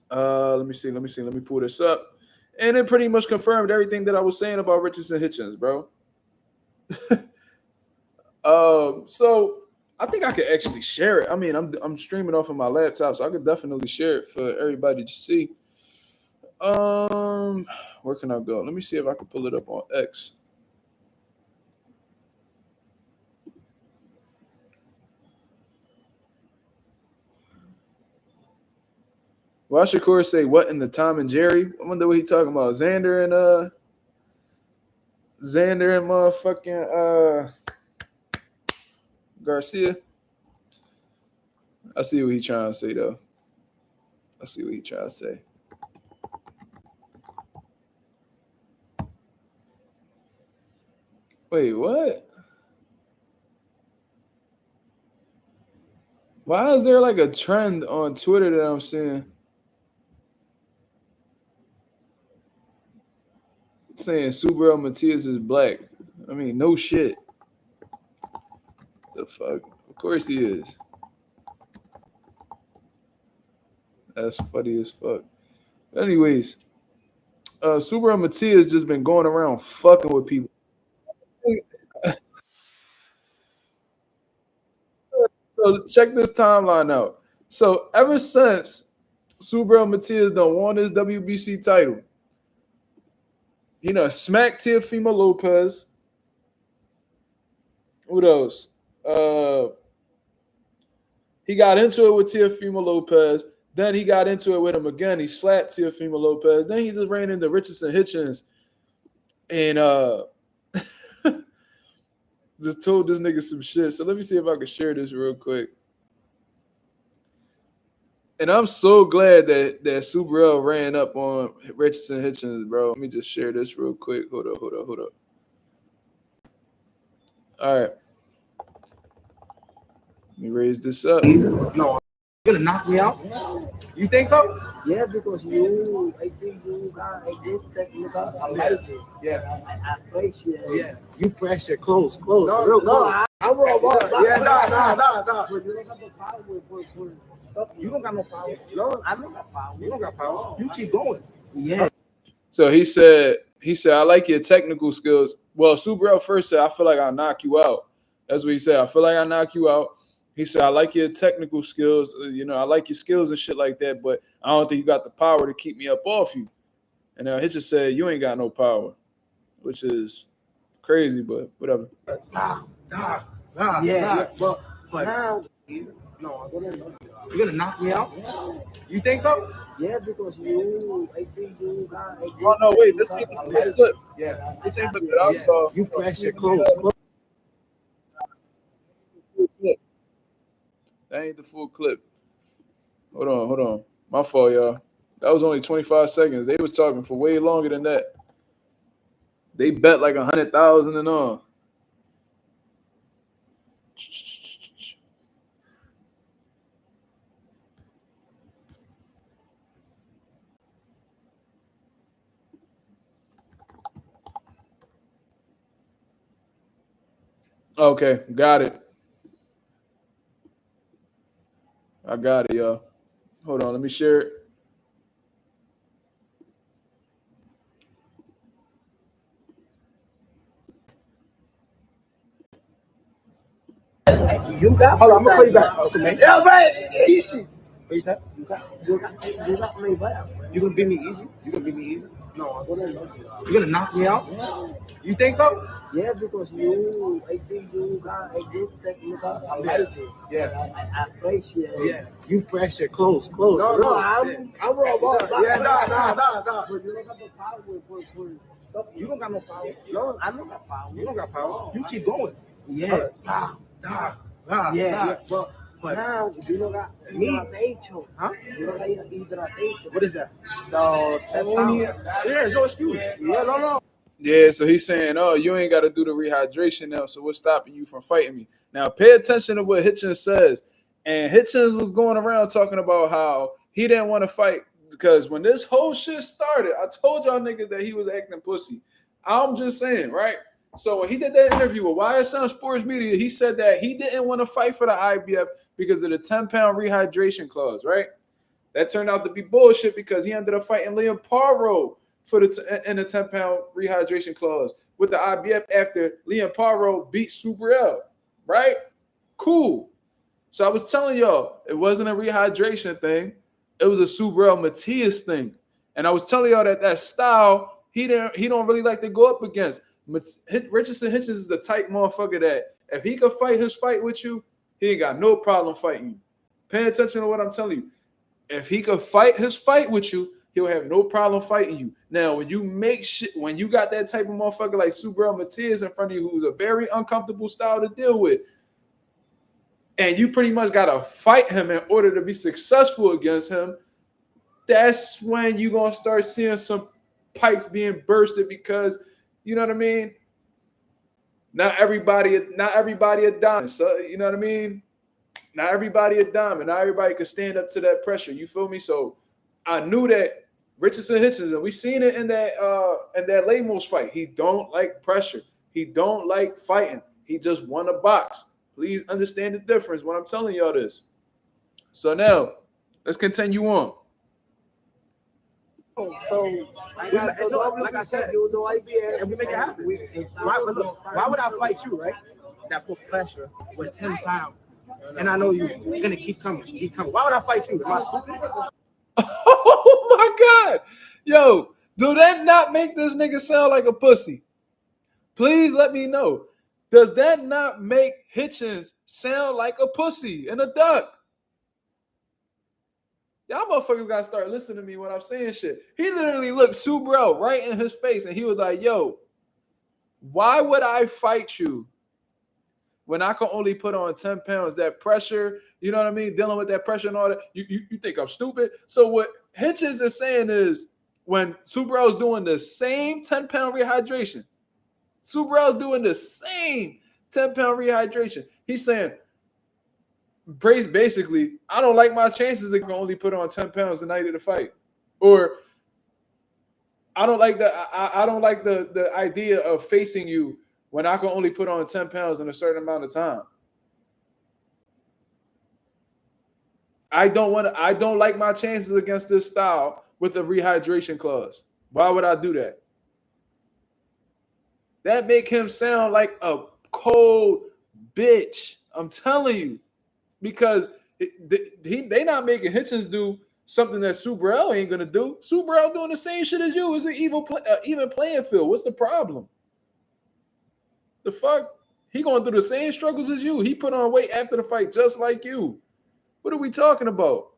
Let me see. Let me pull this up. And it pretty much confirmed everything that I was saying about Richardson Hitchens, bro. So I think I could actually share it. I mean, I'm streaming off of my laptop, so I could definitely share it for everybody to see. Where can I go? Let me see if I can pull it up on X. Well, I should, of course, say what in the Tom and Jerry. I wonder what he talking about. Xander and motherfucking Garcia. I see what he trying to say though. Wait, what? Why is there like a trend on Twitter that I'm seeing? Saying Subaru Mateus is black. I mean, no shit. The fuck? Of course he is. That's funny as fuck. Anyways, Subaru Mateus just been going around fucking with people. So check this timeline out. So ever since Subaru Mateus done won his WBC title, he done smacked Teofimo Lopez. What else? He got into it with Teofimo Lopez. Then he got into it with him again. He slapped Teofimo Lopez. Then he just ran into Richardson Hitchens and just told this nigga some shit. So let me see if I can share this real quick. And I'm so glad that Subaru ran up on Richardson Hitchens, bro. Let me just share this real quick. Hold up. All right. Let me raise this up. No, you're gonna knock me out? You think so? Yeah, because I think you got a good technical. I like it. Yeah. I appreciate it. Yeah. You pressure close. No, real close. I'm wrong. Yeah, nah. But you don't have the power for stuff. You don't got no power. No, I don't got power. You don't got power. You keep going. Yeah. So he said, I like your technical skills. Well, Subaru first said, I feel like I'll knock you out. That's what he said. I feel like I'll knock you out. He said, I like your technical skills. You know, I like your skills and shit like that, but I don't think you got the power to keep me up off you. And Hitchens said, you ain't got no power, which is crazy, but whatever. Nah. Yeah. But Now, no, you're gonna knock me out? You think so? yeah, because I think you got a good Oh, no, wait. This ain't technical. the full clip. Yeah. This ain't the clip that I saw. You pressure close. That ain't the full clip. Hold on. My fault, y'all. That was only 25 seconds. They was talking for way longer than that. They bet like 100,000 and all. Okay, got it. I got it, y'all. Hold on, let me share it. You got. Hold on, I'm gonna call you back. Okay, man. Yeah, man. Easy. What you said? You got me better. You gonna beat me easy? No, I'm gonna knock you out. You gonna knock me out? You think so? Yeah, because I think you got a good technical. I like it. Yeah. I appreciate it. Yeah. You pressure close. No, I'm wrong. Yeah, nah. But you don't have the power for stuff. You don't got no power. No, I don't got power. You don't got power. You keep going. Yeah. Yeah. But now you don't got hydration. Huh? You don't got hydration. What is that? The 10 pounds. Yeah, there's no excuse. Yeah, no. Yeah, so he's saying, oh, you ain't got to do the rehydration now, so what's stopping you from fighting me? Now, pay attention to what Hitchens says. And Hitchens was going around talking about how he didn't want to fight because when this whole shit started, I told y'all niggas that he was acting pussy. I'm just saying, right? So when he did that interview with YSL Sports Media, he said that he didn't want to fight for the IBF because of the 10-pound rehydration clause, right? That turned out to be bullshit because he ended up fighting Liam Paro in the 10-pound rehydration clause with the IBF after Liam Paro beat Super L, right? Cool. So I was telling y'all, it wasn't a rehydration thing. It was a Super L Mateus thing. And I was telling y'all that style, he don't really like to go up against. Richardson Hitchens is the type motherfucker that if he could fight his fight with you, he ain't got no problem fighting you. Pay attention to what I'm telling you. If he could fight his fight with you, he'll have no problem fighting you. Now, when you got that type of motherfucker like Subaru Mateus in front of you, who's a very uncomfortable style to deal with, and you pretty much gotta fight him in order to be successful against him, that's when you're gonna start seeing some pipes being bursted because you know what I mean? Not everybody a diamond. So you know what I mean? Not everybody a diamond. Not everybody can stand up to that pressure. You feel me? So I knew that Richardson Hitchens, and we seen it in that Lemos fight. He don't like pressure. He don't like fighting. He just want to box. Please understand the difference when I'm telling y'all this. So now, let's continue on. So, like I said, you do IBF, and we make it happen. Why would I fight you, right? That put pressure with 10 pounds. And I know you're going to keep coming. Why would I fight you? Am I stupid? Oh, my God. Yo, do that not make this nigga sound like a pussy? Please let me know. Does that not make Hitchens sound like a pussy and a duck? Y'all motherfuckers gotta start listening to me when I'm saying shit. He literally looked Subro right in his face and he was like, yo, why would I fight you when I can only put on 10 pounds? That pressure, you know what I mean? Dealing with that pressure and all that. You think I'm stupid? So what Hitchens is saying is when Subro's doing the same 10-pound rehydration, Subro's doing the same 10-pound rehydration. He's saying, basically, I don't like my chances if I can only put on 10 pounds the night of the fight. Or I don't like the idea of facing you when I can only put on 10 pounds in a certain amount of time. I don't like my chances against this style with a rehydration clause. Why would I do that? That make him sound like a cold bitch. I'm telling you. Because they not making Hitchens do something that Subro ain't gonna do. Subro doing the same shit as you. It's an even playing field. What's the problem? The fuck? He going through the same struggles as you. He put on weight after the fight just like you. What are we talking about?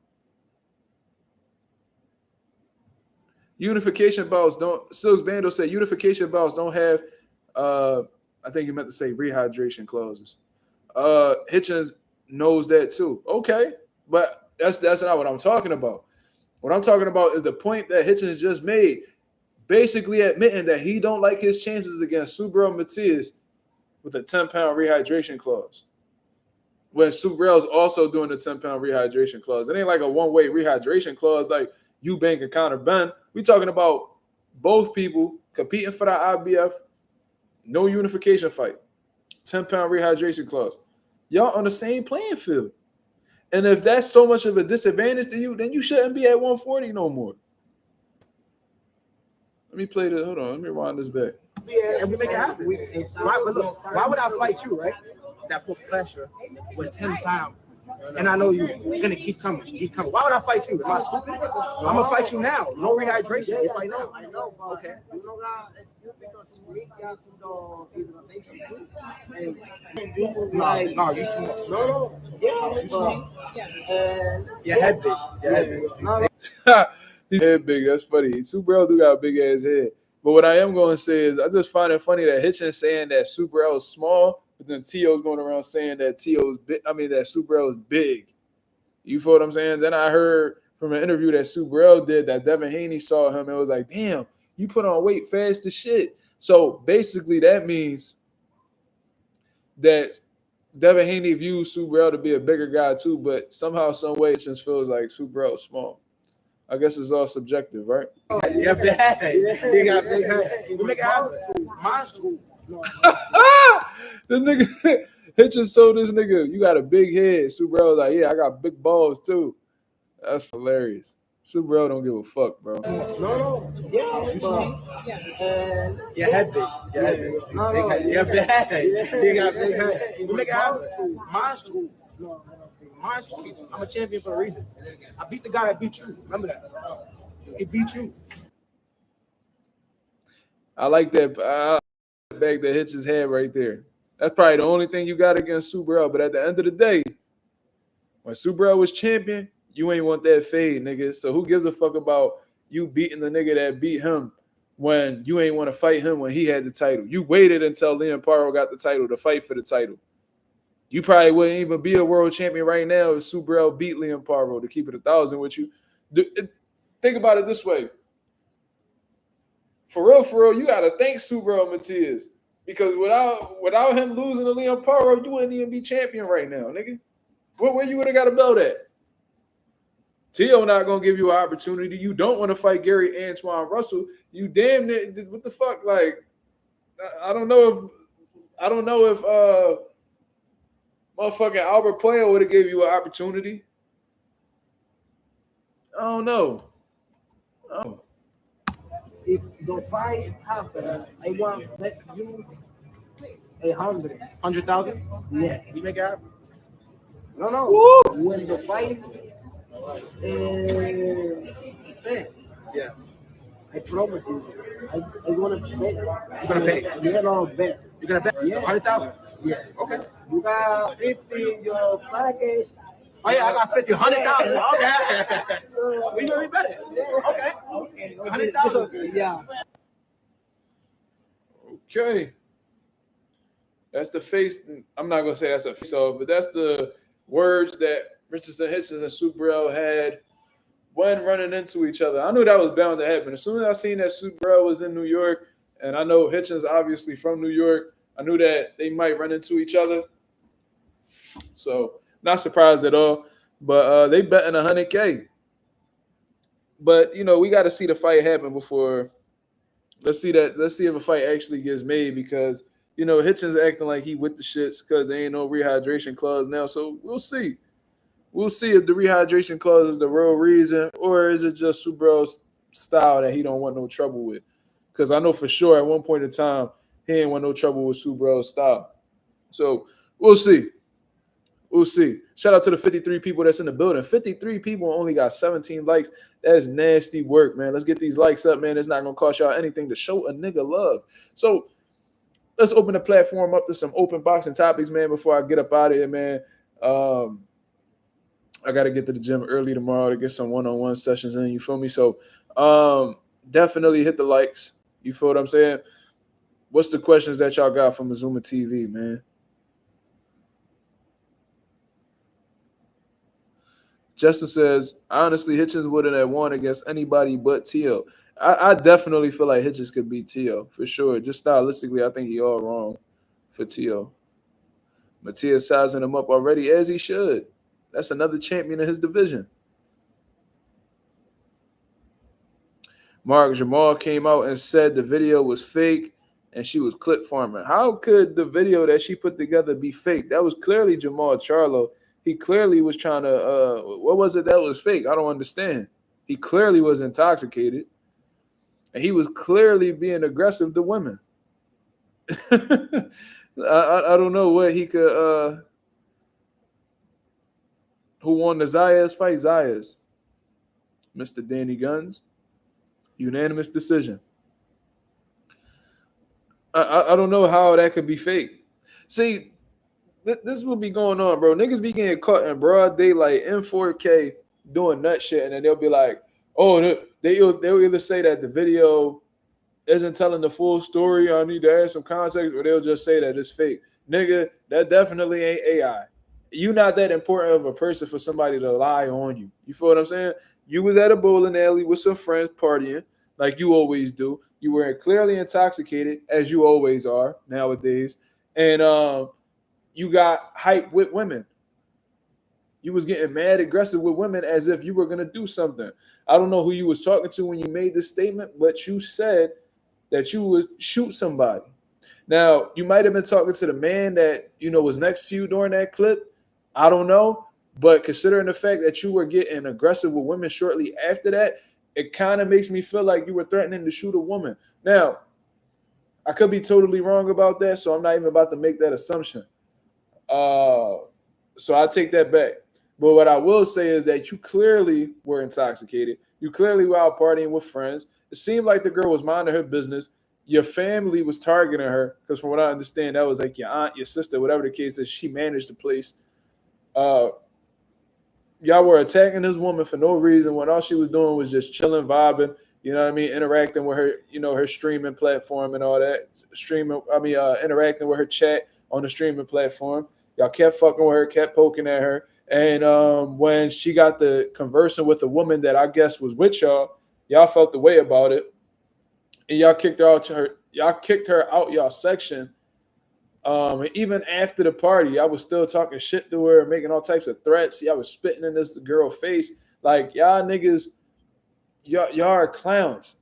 Unification bouts don't. Sills Bando said unification bouts don't have. I think you meant to say rehydration clauses. Hitchens knows that too. Okay, but that's not what I'm talking about. What I'm talking about is the point that Hitchens just made, basically admitting that he don't like his chances against Subro Mateus with a 10-pound rehydration clause. When Subrel's also doing the 10-pound rehydration clause. It ain't like a one-way rehydration clause like Eubank and Conor Ben. We talking about both people competing for the IBF, no unification fight, 10-pound rehydration clause. Y'all on the same playing field. And if that's so much of a disadvantage to you, then you shouldn't be at 140 no more. Let me play this. Hold on. Let me rewind this back. Yeah, and we make it happen. Why would I fight you, right? That put pressure with 10 pounds. And I know you're going to keep coming. Why would I fight you? Am I stupid? I'm going to fight you now. No rehydration. Yeah, I know. Okay. You know that it's because we got the hydration. No, you smart. No. Yeah, you smart. Your head big. Your head big. His head big. That's funny. Subro do got a big ass head. But what I am going to say is I just find it funny that Hitchens saying that Subro is small, but then T.O.'s going around saying that that Subro is big. You feel what I'm saying? Then I heard from an interview that Subro did that Devin Haney saw him and was like, damn, you put on weight fast as shit. So basically that means that Devin Haney views Subro to be a bigger guy too, but somehow, some way, it just feels like Subro is small. I guess it's all subjective, right? Yeah, bad. They got big head. We make it happen. Mine's too. This nigga Hitchens told this nigga, you got a big head. Subro was like, yeah, I got big balls too. That's hilarious. Subro don't give a fuck, bro. No. Yeah, Your head big. Your head big. Yeah, bad. They got big head. We make it happen. Mine's too. Mine's too. I'm a champion for a reason. I beat the guy that beat you. Remember that. He beat you. I like that. Bag that hits his head right there. That's probably the only thing you got against Subro. But at the end of the day, when Subro was champion, you ain't want that fade, nigga. So who gives a fuck about you beating the nigga that beat him when you ain't want to fight him when he had the title? You waited until Liam Paro got the title to fight for the title. You probably wouldn't even be a world champion right now if Subro beat Liam Paro, to keep it 1,000 with you. Think about it this way. For real, you got to thank Subro Mateus. Because without him losing to Liam Paro, you wouldn't even be champion right now, nigga. Where you would have got a belt at? T.O. not going to give you an opportunity. You don't want to fight Gary Antoine Russell. You damn it. What the fuck? Like, I don't know if motherfucking Albert Puello would have gave you an opportunity. I don't know. Oh. If the fight happens, I want to bet you 100,000? Yeah. You make it happen? No. Woo! When the fight set, yeah. I promise you, I want to bet. You're going to pay? Yeah, no, bet. You gonna bet? Yeah. 100,000. Yeah. Okay. You got 50 in your package. Oh yeah, I got 50, 100,000. Okay. We gonna be better. Okay. Okay. 100,000. Yeah. Okay. That's the face. I'm not gonna say that's a face off, but that's the words that Richardson Hitchens and Superell had when running into each other. I knew that was bound to happen. As soon as I seen that Superell was in New York, and I know Hitchens obviously from New York, I knew that they might run into each other. So not surprised at all. But they betting 100K. But you know, we got to see the fight happen before. Let's see if a fight actually gets made, because you know Hitchens acting like he with the shits because there ain't no rehydration clause now. So we'll see. We'll see if the rehydration clause is the real reason, or is it just Superell's style that he don't want no trouble with. Because I know for sure at one point in time he ain't want no trouble with Superell's style. So we'll see. We'll see. Shout out to the 53 people that's in the building. 53 people only got 17 likes. That is nasty work, man. Let's get these likes up, man. It's not going to cost y'all anything to show a nigga love. So let's open the platform up to some open boxing topics, man, before I get up out of here, man. I got to get to the gym early tomorrow to get some one-on-one sessions in. You feel me? So definitely hit the likes. You feel what I'm saying? What's the questions that y'all got from Mazuma TV, man? Justin says, honestly, Hitchens wouldn't have won against anybody but Tio. I definitely feel like Hitchens could beat Tio, for sure. Just stylistically, I think he all wrong for Tio. Mateus sizing him up already, as he should. That's another champion in his division. Mark Jamal came out and said the video was fake and she was clip farming. How could the video that she put together be fake? That was clearly Jamal Charlo. He clearly was trying to, what was it that was fake? I don't understand. He clearly was intoxicated. And he was clearly being aggressive to women. I don't know what he could, who won the Zayas fight? Zayas. Mr. Danny Guns. Unanimous decision. I don't know how that could be fake. See, this will be going on, bro. Niggas be getting caught in broad daylight in 4K doing nut shit, and then they'll be like, oh, they'll either say that the video isn't telling the full story, I need to add some context, or they'll just say that it's fake. Nigga, that definitely ain't AI. You not that important of a person for somebody to lie on you. You feel what I'm saying? You was at a bowling alley with some friends partying, like you always do. You were clearly intoxicated, as you always are nowadays, and you got hype with women. You was getting mad aggressive with women as if you were going to do something. I don't know who you was talking to when you made this statement, but you said that you would shoot somebody. Now, you might have been talking to the man that, you know, was next to you during that clip. I don't know. But considering the fact that you were getting aggressive with women shortly after that, it kind of makes me feel like you were threatening to shoot a woman. Now, I could be totally wrong about that, so I'm not even about to make that assumption. So I take that back. But what I will say is that you clearly were intoxicated. You clearly were out partying with friends. It seemed like the girl was minding her business. Your family was targeting her because from what I understand, that was like your aunt, your sister, whatever the case is, she managed the place. Y'all were attacking this woman for no reason when all she was doing was just chilling, vibing, you know what I mean, interacting with her, you know, her streaming platform and all that. Interacting with her chat on the streaming platform. Y'all kept fucking with her, kept poking at her. And when she got the conversing with a woman that I guess was with y'all felt the way about it. And y'all kicked her out y'all section. And even after the party, I was still talking shit to her, making all types of threats. Y'all was spitting in this girl's face. Like, y'all niggas, y'all are clowns.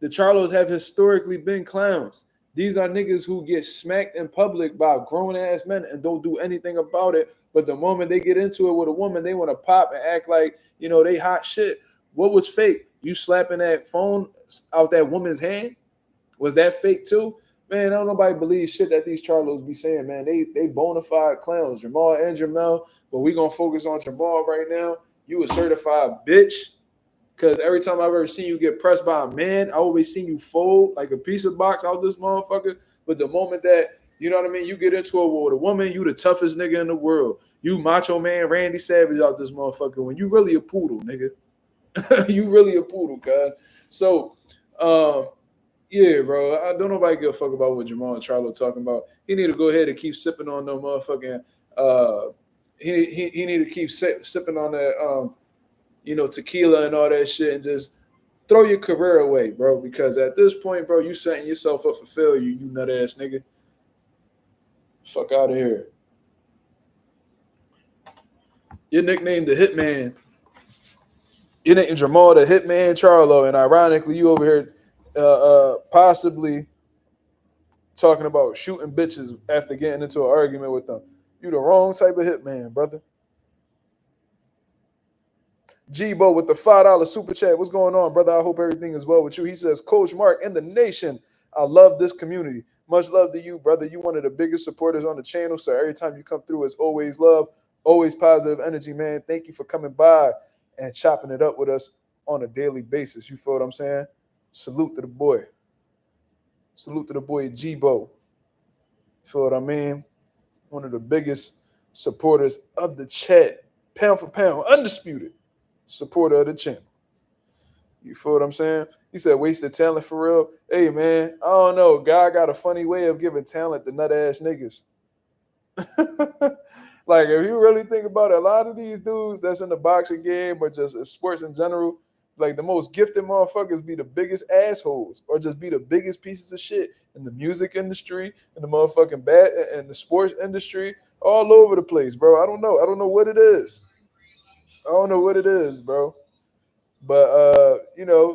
The Charlos have historically been clowns. These are niggas who get smacked in public by grown-ass men and don't do anything about it. But the moment they get into it with a woman, they want to pop and act like, you know, they hot shit. What was fake? You slapping that phone out that woman's hand? Was that fake too? Man, don't nobody believe shit that these Charlos be saying, man. They bona fide clowns, Jamal and Jamel. But we going to focus on Jamal right now. You a certified bitch. Because every time I've ever seen you get pressed by a man, I always seen you fold like a pizza box out this motherfucker. But the moment that You know what I mean? You get into a war with a woman, you the toughest nigga in the world. You macho man, Randy Savage out this motherfucker. When you really a poodle, nigga. You really a poodle, cuz. So, yeah, bro. I don't nobody give a fuck about what Jamal and Charlo talking about. He need to go ahead and keep sipping on no motherfucking. He need to keep sipping on that, tequila and all that shit, and just throw your career away, bro. Because at this point, bro, you setting yourself up for failure. You nut ass nigga. Fuck out of here. You're nicknamed the Hitman. You're nicknamed Jamal the Hitman Charlo, and ironically, you over here possibly talking about shooting bitches after getting into an argument with them. You the wrong type of hitman, brother. G-Bo with the $5 super chat. What's going on, brother? I hope everything is well with you. He says, Coach Mark and the nation, I love this community. Much love to you, brother. You one of the biggest supporters on the channel, so every time you come through, it's always love, always positive energy, man. Thank you for coming by and chopping it up with us on a daily basis. You feel what I'm saying? Salute to the boy. Salute to the boy G-Bo. Feel what I mean? One of the biggest supporters of the chat. Pound for pound, undisputed supporter of the channel. You feel what I'm saying? He said wasted talent for real. Hey, man, I don't know. God got a funny way of giving talent to nut-ass niggas. Like, if you really think about it, a lot of these dudes that's in the boxing game or just sports in general, like the most gifted motherfuckers be the biggest assholes or just be the biggest pieces of shit in the music industry, in the motherfucking and the sports industry, all over the place, bro. I don't know. I don't know what it is. I don't know what it is, bro. But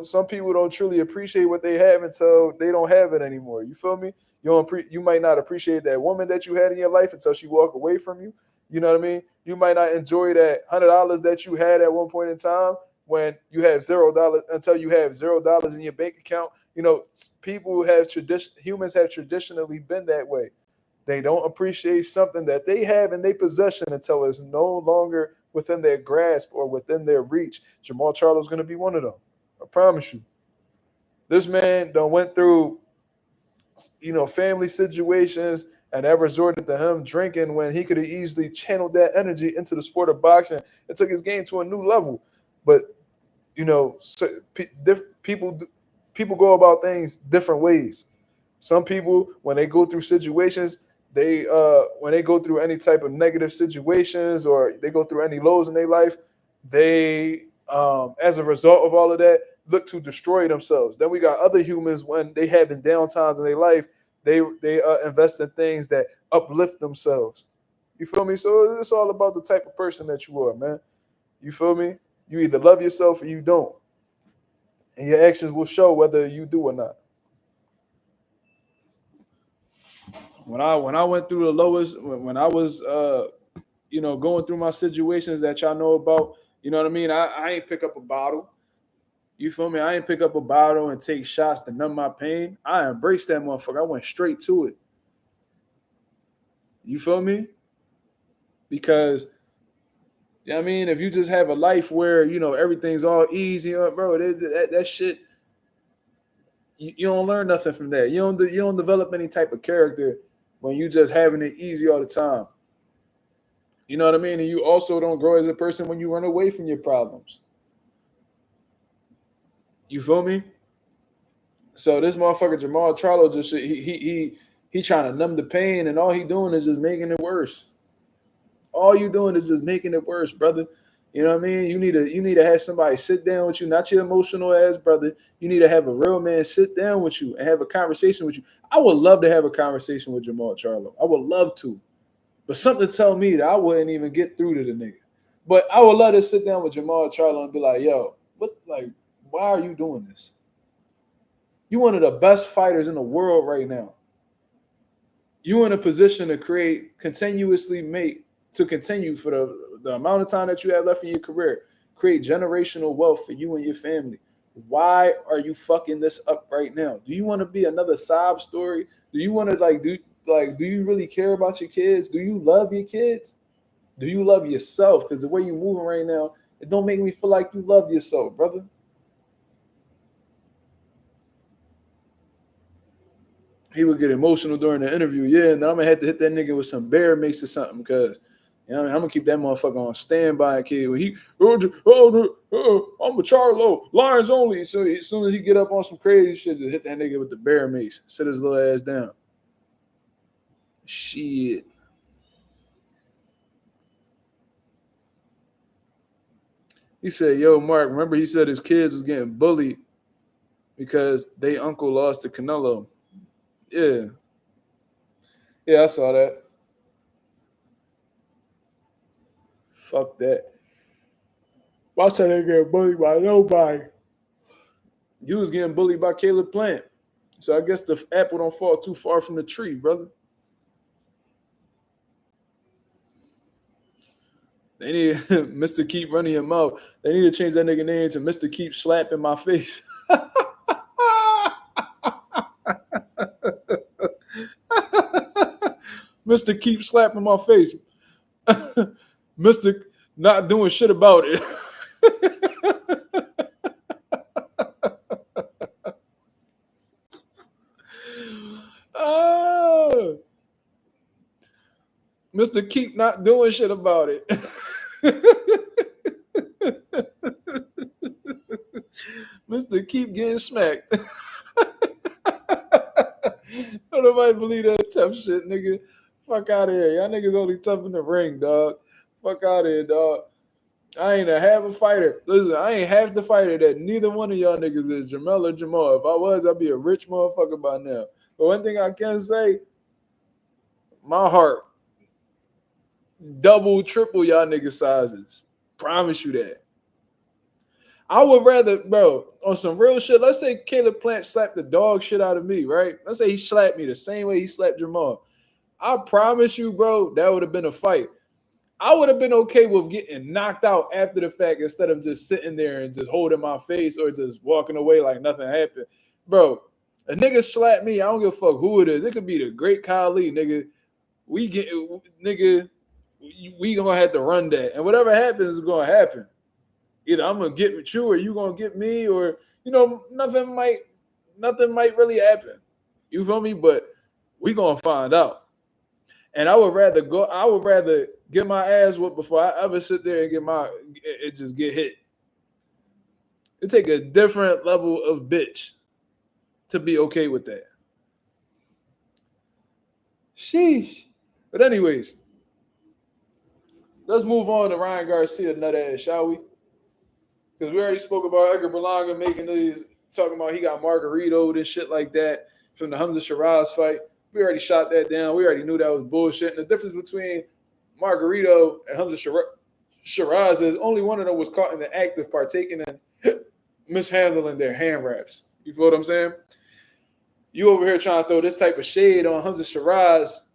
some people don't truly appreciate what they have until they don't have it anymore. You feel me? You might not appreciate that woman that you had in your life until she walk away from you. You know what I mean? You might not enjoy that $100 that you had at one point in time when you have $0 until you have $0 in your bank account. You know, humans have traditionally been that way. They don't appreciate something that they have in their possession until it's no longer within their grasp or within their reach. Jamal Charlo's going to be one of them. I promise you. This man done went through, family situations and that resorted to him drinking when he could have easily channeled that energy into the sport of boxing and took his game to a new level. But, people go about things different ways. Some people, when they go through situations, when they go through any type of negative situations or they go through any lows in their life, they, as a result of all of that, look to destroy themselves. Then we got other humans when they having downtimes in their life, they invest in things that uplift themselves. You feel me? So it's all about the type of person that you are, man. You feel me? You either love yourself or you don't. And your actions will show whether you do or not. When I went through the lowest, when I was going through my situations that y'all know about, you know what I mean? I ain't pick up a bottle. You feel me? I ain't pick up a bottle and take shots to numb my pain. I embraced that motherfucker. I went straight to it. You feel me? Because, I mean, if you just have a life where, everything's all easy, bro, that shit, you don't learn nothing from that. You don't develop any type of character when you just having it easy all the time. You know what I mean? And you also don't grow as a person when you run away from your problems. You feel me? So this motherfucker Jamal Charlo just he trying to numb the pain, and all he doing is just making it worse. All you doing is just making it worse, brother. You know what I mean? You need to have somebody sit down with you, not your emotional ass brother. You need to have a real man sit down with you and have a conversation with you. I would love to have a conversation with Jamal Charlo. I would love to. But something tell me that I wouldn't even get through to the nigga. But I would love to sit down with Jamal Charlo and be like, yo, why are you doing this? You one of the best fighters in the world right now. You in a position to continue for the amount of time that you have left in your career, create generational wealth for you and your family. Why are you fucking this up right now? Do you want to be another sob story? Do you want to do you really care about your kids? Do you love your kids? Do you love yourself? Because the way you're moving right now, it don't make me feel like you love yourself, brother. he would get emotional during the interview. Yeah, and then I'm gonna have to hit that nigga with some bear mace or something because you know what I mean? I'm gonna keep that motherfucker on standby, kid. When he, I'm a Charlo, Lions only. So as soon as he get up on some crazy shit, just hit that nigga with the bear mace. Sit his little ass down. Shit. He said, yo, Mark, remember he said his kids was getting bullied because they uncle lost to Canelo. Yeah. Yeah, I saw that. Fuck that. My son ain't getting bullied by nobody. You was getting bullied by Caleb Plant. So I guess the apple don't fall too far from the tree, brother. They need Mr. Keep running your mouth. They need to change that nigga name to Mr. Keep slapping my face. Mr. Keep slapping my face. Mr. Not doing shit about it. Mr. Keep not doing shit about it. Mr. Keep getting smacked. Don't nobody believe that tough shit, nigga. Fuck out of here. Y'all niggas only tough in the ring, dog. Fuck out of here, dog. I ain't a half a fighter. Listen, I ain't half the fighter that neither one of y'all niggas is, Jamel or Jamal. If I was, I'd be a rich motherfucker by now. But one thing I can say, my heart double, triple y'all nigga sizes. Promise you that. I would rather, bro, on some real shit, let's say Caleb Plant slapped the dog shit out of me, right? Let's say he slapped me the same way he slapped Jamal. I promise you, bro, that would have been a fight. I would have been okay with getting knocked out after the fact instead of just sitting there and just holding my face or just walking away like nothing happened. Bro, a nigga slapped me, I don't give a fuck who it is. It could be the great Khali, nigga. We gonna have to run that. And whatever happens is gonna happen. Either I'm gonna get with you or you gonna get me, or nothing might really happen. You feel me? But we gonna find out. And I would rather get my ass whooped before I ever sit there and just get hit. It take a different level of bitch to be okay with that. Sheesh. But anyways, let's move on to Ryan Garcia, nut ass, shall we? Because we already spoke about Edgar Berlanga making these, talking about he got margaritoed and shit like that from the Hamza Shiraz fight. We already shot that down. We already knew that was bullshit. And the difference between Margarito and Hamza Shiraz is only one of them was caught in the act of partaking in mishandling their hand wraps. You feel what I'm saying? You over here trying to throw this type of shade on Hamza Shiraz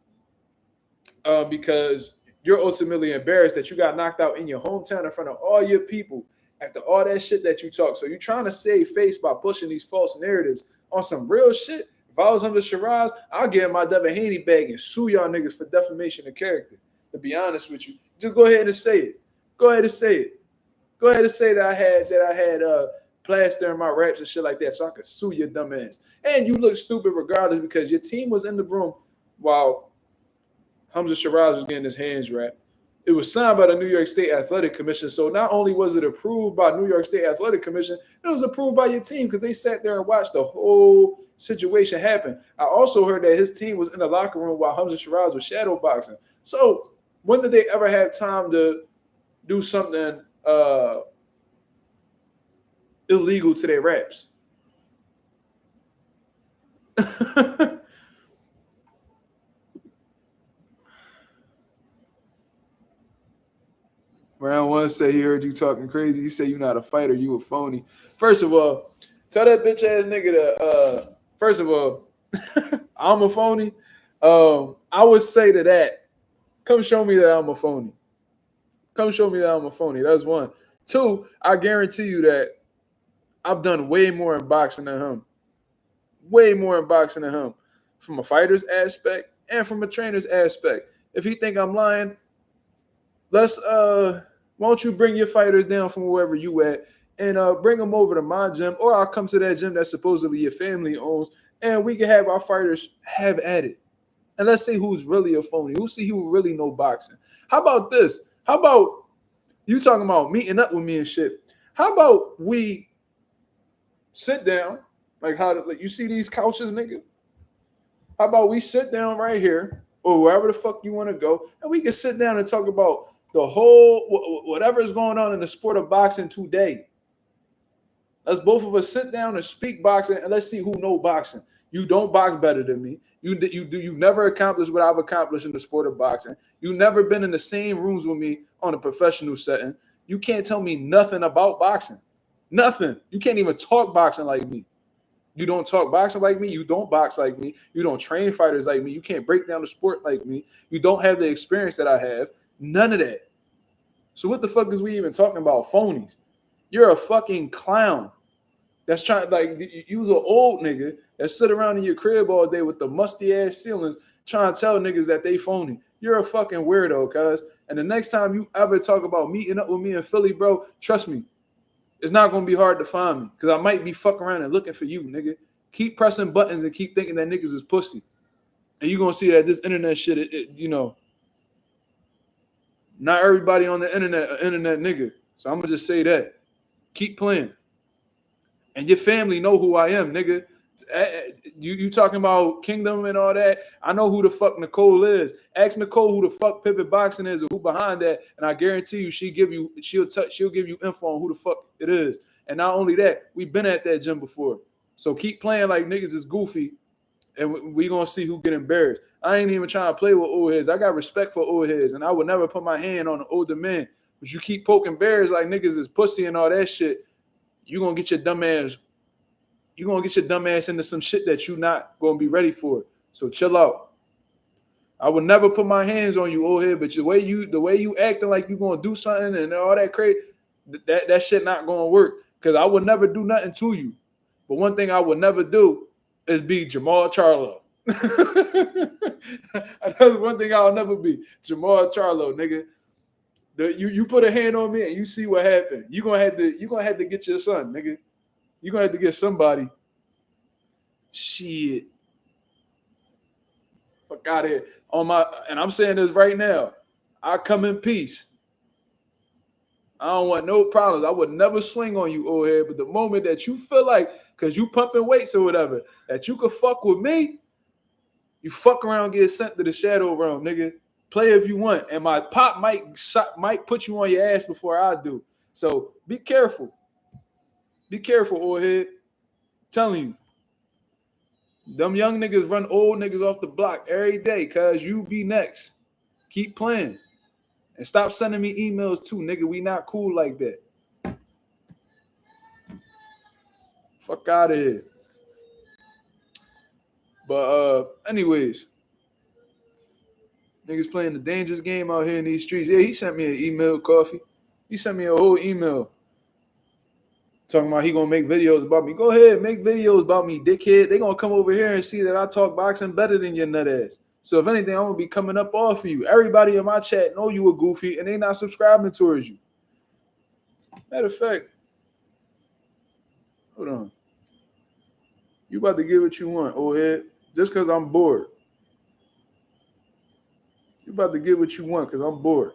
because you're ultimately embarrassed that you got knocked out in your hometown in front of all your people after all that shit that you talk. So you're trying to save face by pushing these false narratives on some real shit. If I was Hamza Shiraz, I'll get in my Devin Haney bag and sue y'all niggas for defamation of character. To be honest with you, just go ahead and say it. Go ahead and say it. Go ahead and say that I had plaster in my raps and shit like that, so I could sue your dumb ass. And you look stupid regardless because your team was in the room while Hamza Shiraz was getting his hands wrapped. It was signed by the New York State Athletic Commission. So not only was it approved by New York State Athletic Commission, it was approved by your team because they sat there and watched the whole situation happen. I also heard that his team was in the locker room while Hamza Shiraz was shadowboxing. So when did they ever have time to do something illegal to their raps? Round one said he heard you talking crazy. He said you're not a fighter, you a phony. First of all, tell that bitch ass nigga to first of all, I'm a phony. I would say to that, come show me that I'm a phony. Come show me that I'm a phony. That's one. Two, I guarantee you that I've done way more in boxing than him. Way more in boxing than him. From a fighter's aspect and from a trainer's aspect. If he think I'm lying, let's why don't you bring your fighters down from wherever you at and bring them over to my gym, or I'll come to that gym that supposedly your family owns and we can have our fighters have at it. And let's see who's really a phony. We'll see who really know boxing. How about this? How about you talking about meeting up with me and shit? How about we sit down, like you see these couches, nigga? How about we sit down right here or wherever the fuck you want to go, and we can sit down and talk about the whole whatever is going on in the sport of boxing today. Let's both of us sit down and speak boxing, and let's see who know boxing. You don't box better than me. You've never accomplished what I've accomplished in the sport of boxing. You've never been in the same rooms with me on a professional setting. You can't tell me nothing about boxing. Nothing. You can't even talk boxing like me. You don't talk boxing like me. You don't box like me. You don't train fighters like me. You can't break down the sport like me. You don't have the experience that I have. None of that. So what the fuck is we even talking about? Phonies. You're a fucking clown. That's trying, like, you was an old nigga that sit around in your crib all day with the musty ass ceilings trying to tell niggas that they phony. You're a fucking weirdo, cuz. And the next time you ever talk about meeting up with me in Philly, bro, trust me, it's not going to be hard to find me because I might be fucking around and looking for you, nigga. Keep pressing buttons and keep thinking that niggas is pussy. And you're going to see that this internet shit, you know, not everybody on the internet nigga. So I'm going to just say that. Keep playing. And your family know who I am, nigga. You talking about Kingdom and all that? I know who the fuck Nicole is. Ask Nicole who the fuck Pivot Boxing is or who behind that, and I guarantee you she'll give you info on who the fuck it is. And not only that, we've been at that gym before. So keep playing like niggas is goofy, and we gonna see who get embarrassed. I ain't even trying to play with old heads. I got respect for old heads, and I would never put my hand on an older man. But you keep poking bears like niggas is pussy and all that shit. You're gonna get your dumb ass into some shit that you're not gonna be ready for. So chill out. I would never put my hands on you, old head, but the way you acting like you gonna do something and all that crazy, that shit not gonna work. Cause I would never do nothing to you. But one thing I would never do is be Jamal Charlo. That's one thing I'll never be. Jamal Charlo, nigga. You put a hand on me and you see what happened. You're gonna have to get your son, nigga. You're gonna have to get somebody. Shit. Fuck out of here. And I'm saying this right now. I come in peace. I don't want no problems. I would never swing on you, old head. But the moment that you feel like, because you pumping weights or whatever, that you could fuck with me, you fuck around, get sent to the shadow realm, nigga. Play if you want. And my pop might put you on your ass before I do. So be careful. Be careful, old head. I'm telling you. Them young niggas run old niggas off the block every day, cuz you be next. Keep playing. And stop sending me emails too, nigga. We not cool like that. Fuck out of here. But anyways. Niggas playing the dangerous game out here in these streets. Yeah, he sent me an email, Coffee. He sent me a whole email. Talking about he gonna make videos about me. Go ahead, make videos about me, dickhead. They gonna come over here and see that I talk boxing better than your nut ass. So if anything, I'm gonna be coming up off of you. Everybody in my chat know you a goofy and they not subscribing towards you. Matter of fact, hold on. You about to get what you want, old head, just because I'm bored. You about to get what you want because I'm bored.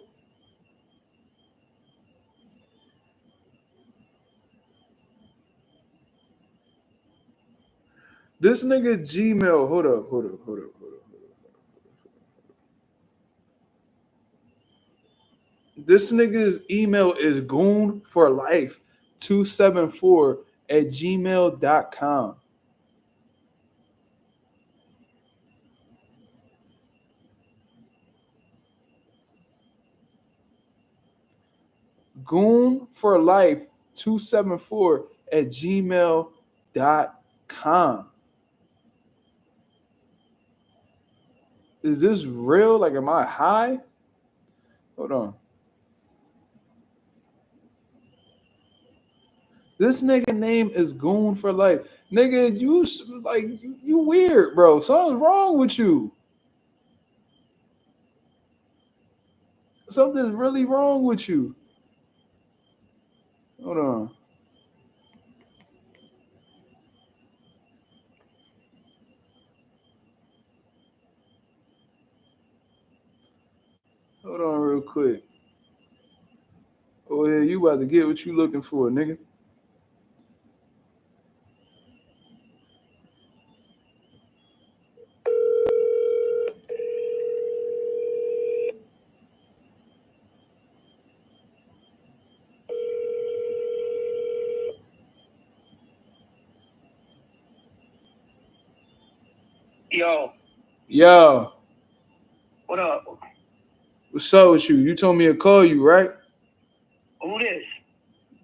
This nigga Gmail, hold up. This nigga's email is goonforlife274@gmail.com. Goonforlife274@gmail.com. Is this real? Like, am I high? Hold on. This nigga name is Goon for Life. Nigga, you weird, bro. Something's wrong with you. Something's really wrong with you. Hold on. Hold on real quick. Oh, yeah, you about to get what you looking for, nigga. Yo. What up? What's up with you? You told me to call you, right? Who this?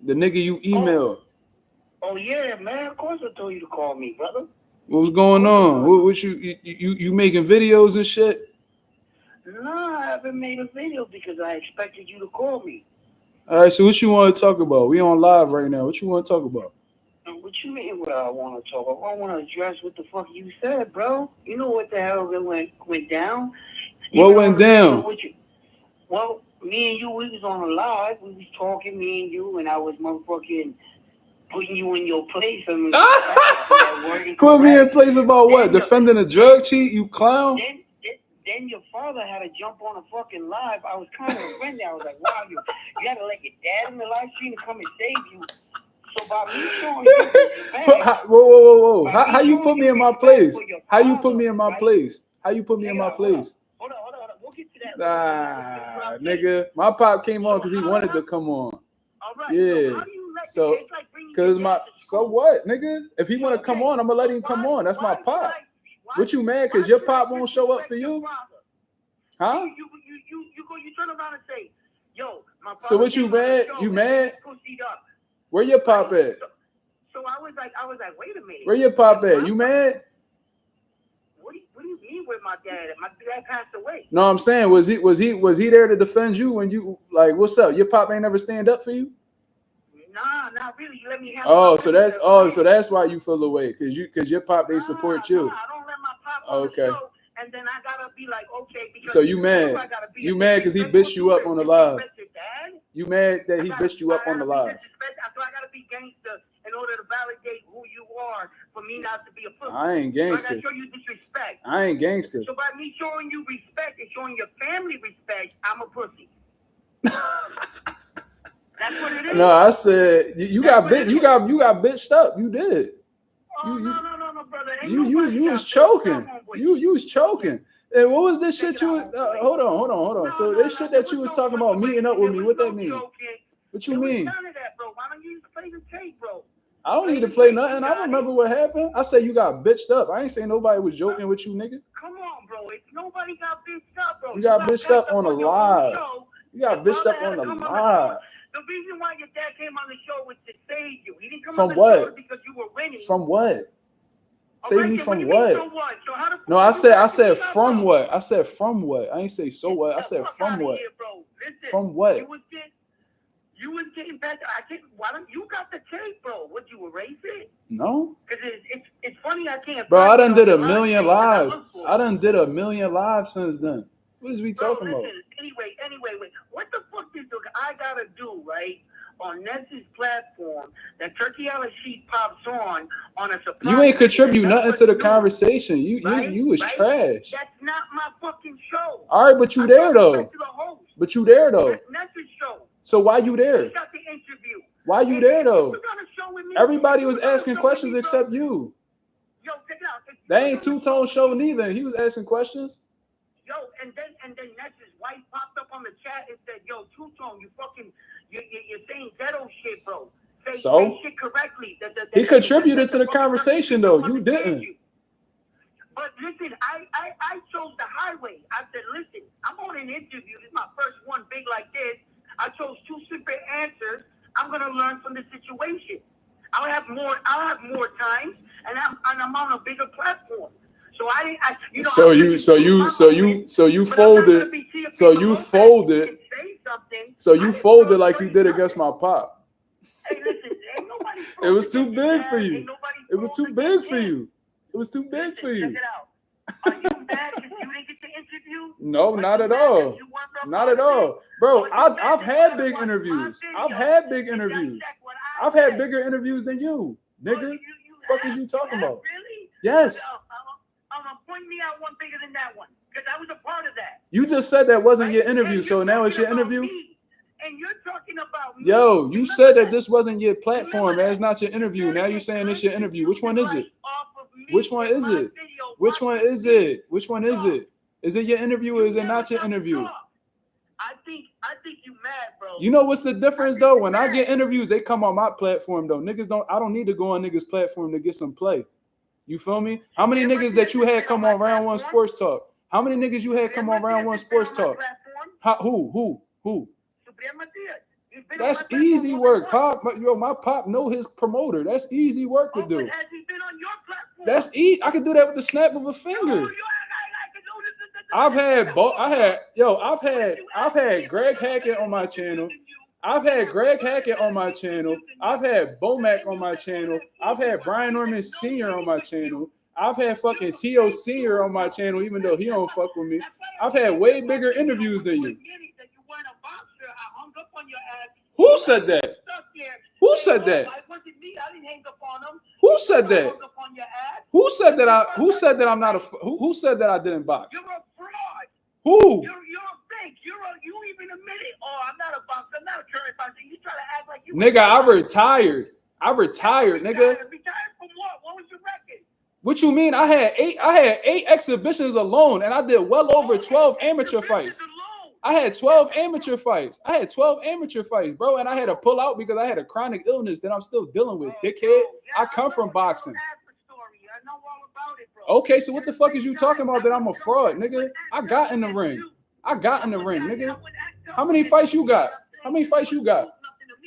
The nigga you emailed. Oh yeah, man. Of course I told you to call me, brother. What's going on? What you making videos and shit? Nah, I haven't made a video because I expected you to call me. All right, so what you want to talk about? We on live right now. What you want to talk about? What you mean what I want to talk about? I want to address what the fuck you said, bro. You know what the hell went down? What went down? Well, me and you, we was on a live. We was talking, me and you, and I was motherfucking putting you in your place. I mean, put me in place about what? Defending a drug cheat, you clown? Then your father had to jump on a fucking live. I was kind of offended. I was like, wow, you got to let your dad in the live stream to come and save you. So by me showing you respect, whoa. How you put me in my place? How you put me in my place? How you put me in my place? Hold on. We'll get to that. Nah, nigga. My pop came on because he wanted to come on. All right. Yeah. So, so what, nigga? If he want to come on, I'm going to let him come on. That's my pop. What you mad because your pop won't show up for you? Huh? You turn around and say, yo, my pop. So what you mad? You mad? Where your pop at? So I was like, wait a minute. Where your pop at? You mad? What do you mean with my dad? My dad passed away. No, I'm saying, was he there to defend you when you like? What's up? Your pop ain't never stand up for you? Nah, not really. You let me have. So that's why you feel away because your pop they support you. Nah, I don't let my pop on the show, and then I gotta be like, okay. Because so you mad? You mad because he bitched you up on the live? You mad that he bitched you up on the live? So I gotta be gangster in order to validate who you are for me not to be a pussy. I ain't gangster. So I gotta show you disrespect. I ain't gangster. So by me showing you respect and showing your family respect, I'm a pussy. That's what it is. No, I said you got bitched up. You did. Oh, no, brother. You was choking. You was choking. And what was this shit you was? Hold on. So this shit that you was talking about meeting up with me. What that mean? What you mean? None of that, bro. Why don't you play the tape, bro? I don't need to play nothing. I remember what happened. I said you got bitched up. I ain't saying nobody was joking with you, nigga. Come on, bro. If nobody got bitched up, bro. You got bitched up on the live. You got bitched up on the live. The reason why your dad came on the show was to save you. He didn't come from on the what? show because you were winning. From what? Save me from what? So no, I said from what? I said from what? I ain't say so what. I said from what? Here, bro. Listen, from what? You was getting better. Why don't you got the tape, bro? Would you erase it? No. Because it's funny I can't. Bro, I done did a million lives. I done did a million lives since then. What is we talking about? Anyway, wait. What the fuck I gotta do, right? On Ness's platform, that Turkey Island Sheet pops on a surprise. You ain't contribute nothing to the conversation. You was trash. That's not my fucking show. All right, but you there though. But you there though. That's Ness's show. So why you there? You got the interview. Why you there though? Everybody was asking questions except you. Yo, check it out. That ain't Two-Tone show neither. He was asking questions. Yo, and then Ness's wife popped up on the chat and said, "Yo, Two-Tone, you're saying ghetto shit, bro. Say shit correctly." He contributed to the conversation though. You didn't. But listen, I chose the highway. I said, listen, I'm on an interview. This is my first one big like this. I chose two separate answers. I'm gonna learn from the situation. I'll have more time, and I'm on a bigger platform. So you folded like you did against my pop. Hey, listen, ain't nobody. It was too big for you. It was too big for you. It was too big for you. Check it out. Are you mad because you didn't get the interview? No, not at all. Not at all. Bro, I've had big interviews. I've had big interviews. I've had bigger interviews than you, nigga. Fuck is you talking about? Really? Yes. Point me out one bigger than that one. because I was a part of that. You just said that wasn't your interview, so now it's your interview? And you're talking about me. Yo, you said that this wasn't your platform. That's not your interview. Now you're saying it's your interview. Which one is it? Which one is it? Which one is it? Which one is it? Is it your interview or is it not your interview? I think you mad, bro. You know what's the difference though? When I get interviews, they come on my platform though. I don't need to go on niggas' platform to get some play. You feel me? How many niggas that you had come on Round One Sports Talk? How many niggas you had come on Round One Sports Talk? Who? That's easy work, Pop. Yo, my Pop know his promoter. That's easy work to do. Has he been on your platform? That's easy. I can do that with the snap of a finger. I've had Greg Hackett on my channel. I've had Greg Hackett on my channel. I've had Bomac on my channel. I've had Brian Norman Sr. on my channel. I've had fucking T.O. Sr. on my channel, even though he don't fuck with me. I've had way bigger interviews than you. Who said that? Who said that? Who said that? Who said that who said that I'm not a who said that I didn't box? You're a fraud. Who? You're fake. You even admitted, I'm not a boxer. I'm not a current boxer. You try to act like you. Nigga, I retired, nigga. Retired from what? What was your record? What you mean? I had eight exhibitions alone, and I did well over 12 amateur fights. I had 12 amateur fights. Bro, and I had to pull out because I had a chronic illness that I'm still dealing with, dickhead. I come from boxing. Okay, so what the fuck is you talking about that I'm a fraud, nigga? I got in the ring, nigga. How many fights you got? How many fights you got?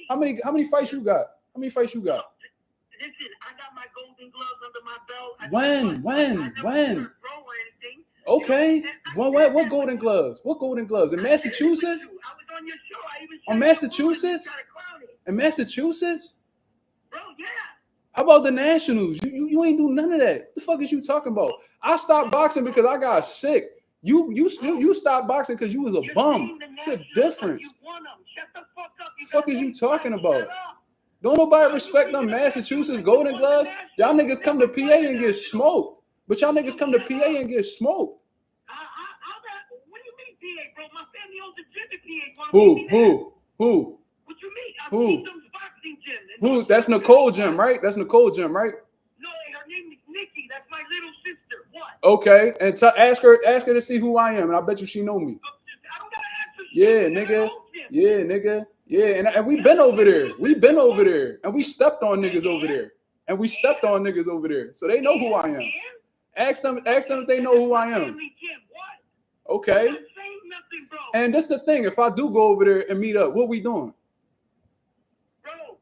How many fights you got? Listen, I got my golden gloves under my belt. When? Okay. What golden gloves? What golden gloves? In Massachusetts? I was on your show. I even On Massachusetts? In Massachusetts? Bro, yeah. How about the Nationals? You ain't do none of that. What the fuck is you talking about? I stopped boxing because I got sick. You stopped boxing because you was a bum. It's a difference. Shut the fuck up. The fuck is you talking about? Don't nobody respect them Massachusetts golden gloves. Y'all niggas come to PA and get smoked. But y'all niggas come to PA and get smoked. What do you mean PA, bro? My family owns a gym in PA. Who? What you mean? Who? Boxing gym. Who? That's Nicole Gym, right? No, her name is Nikki. That's my little sister. What? Okay, and ask her to see who I am, and I bet you she know me. I don't gotta ask her. Yeah, nigga. Yeah, and we've been over there. And we stepped on niggas over there. So they know who I am. Ask them if they know who I am. Okay. And that's the thing. If I do go over there and meet up, what we doing? Bro,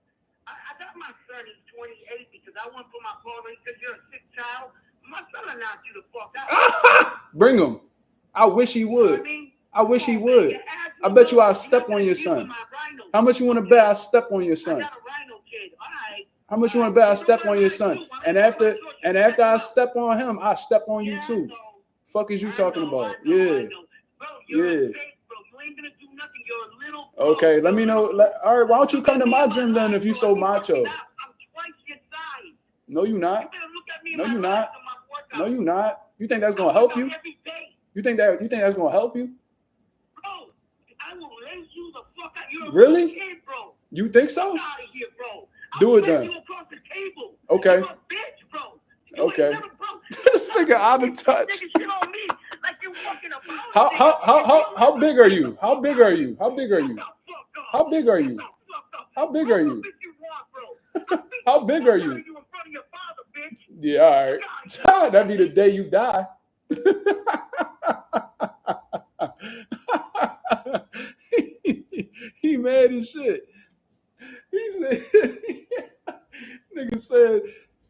I got my son. He's 28 because I want to put my father because you're a sick child. My son will knock you the fuck out. Bring him. I wish he would. I wish he would. I bet you I'll step on your son. How much you want to bet I step on your son? How much you want to bet I step on your son? And after I step on him, I step on you too. Fuck is you talking about? Yeah. Okay, let me know. All right, why don't you come to my gym then if you so macho? No, you not. No, you not. You think that's gonna help you? You think that's gonna help you? Bro, I will lace you the fuck out. You're really? Kid, bro. You think so? Get out of here, bro. Do it then. Okay. You're a bitch, bro. Okay. This nigga out of touch. How big are you? How big are you? How big are you? How big are you? How big are you? How big are you? Yeah, all right. That'd be the day you die. He mad as shit. He said,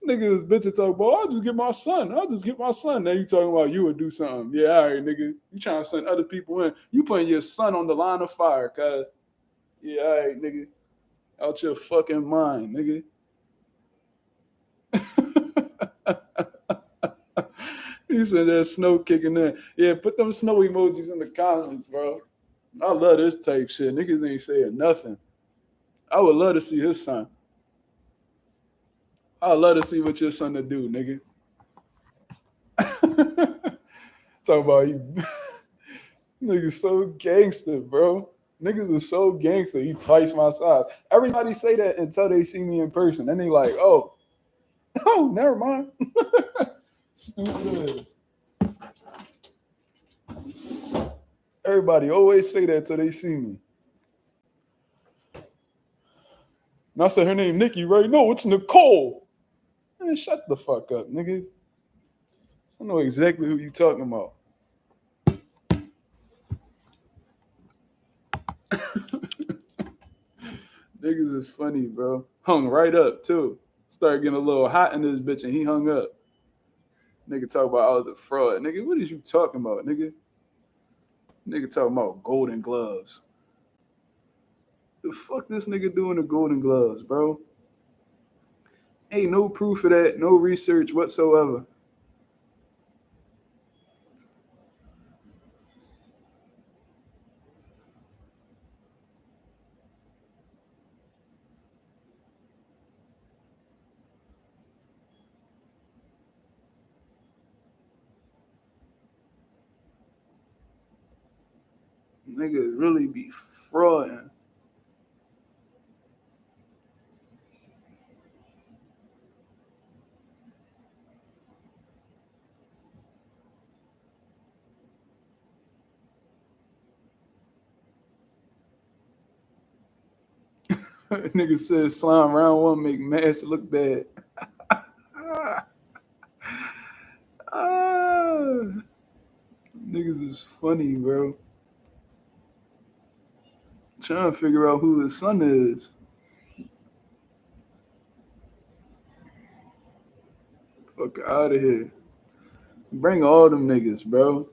nigga was bitching talking about, I'll just get my son. Now you talking about you would do something. Yeah, all right, nigga. You trying to send other people in. You putting your son on the line of fire, cuz. Yeah, all right, nigga. Out your fucking mind, nigga. He said there's snow kicking in. Yeah, put them snow emojis in the comments, bro. I love this type shit. Niggas ain't saying nothing. I would love to see his son. I'd love to see what your son to do, nigga. Talk about you. Niggas so gangster, bro. Niggas is so gangster. He twice my size. Everybody say that until they see me in person. Then they like, oh, never mind. Stupid ass. Everybody always say that till they see me. And I said her name Nikki, right? No, it's Nicole. Man, shut the fuck up, nigga. I know exactly who you talking about. Niggas is funny, bro. Hung right up, too. Started getting a little hot in this bitch, and he hung up. Nigga talk about I was a fraud. Nigga, what is you talking about, nigga? Nigga talking about golden gloves. The fuck this nigga doing the golden gloves, bro? Ain't no proof of that, no research whatsoever. Niggas really be frauding. Nigga said slime round one make mass look bad. Niggas is funny, bro. Trying to figure out who his son is. Fuck out of here. Bring all them niggas, bro.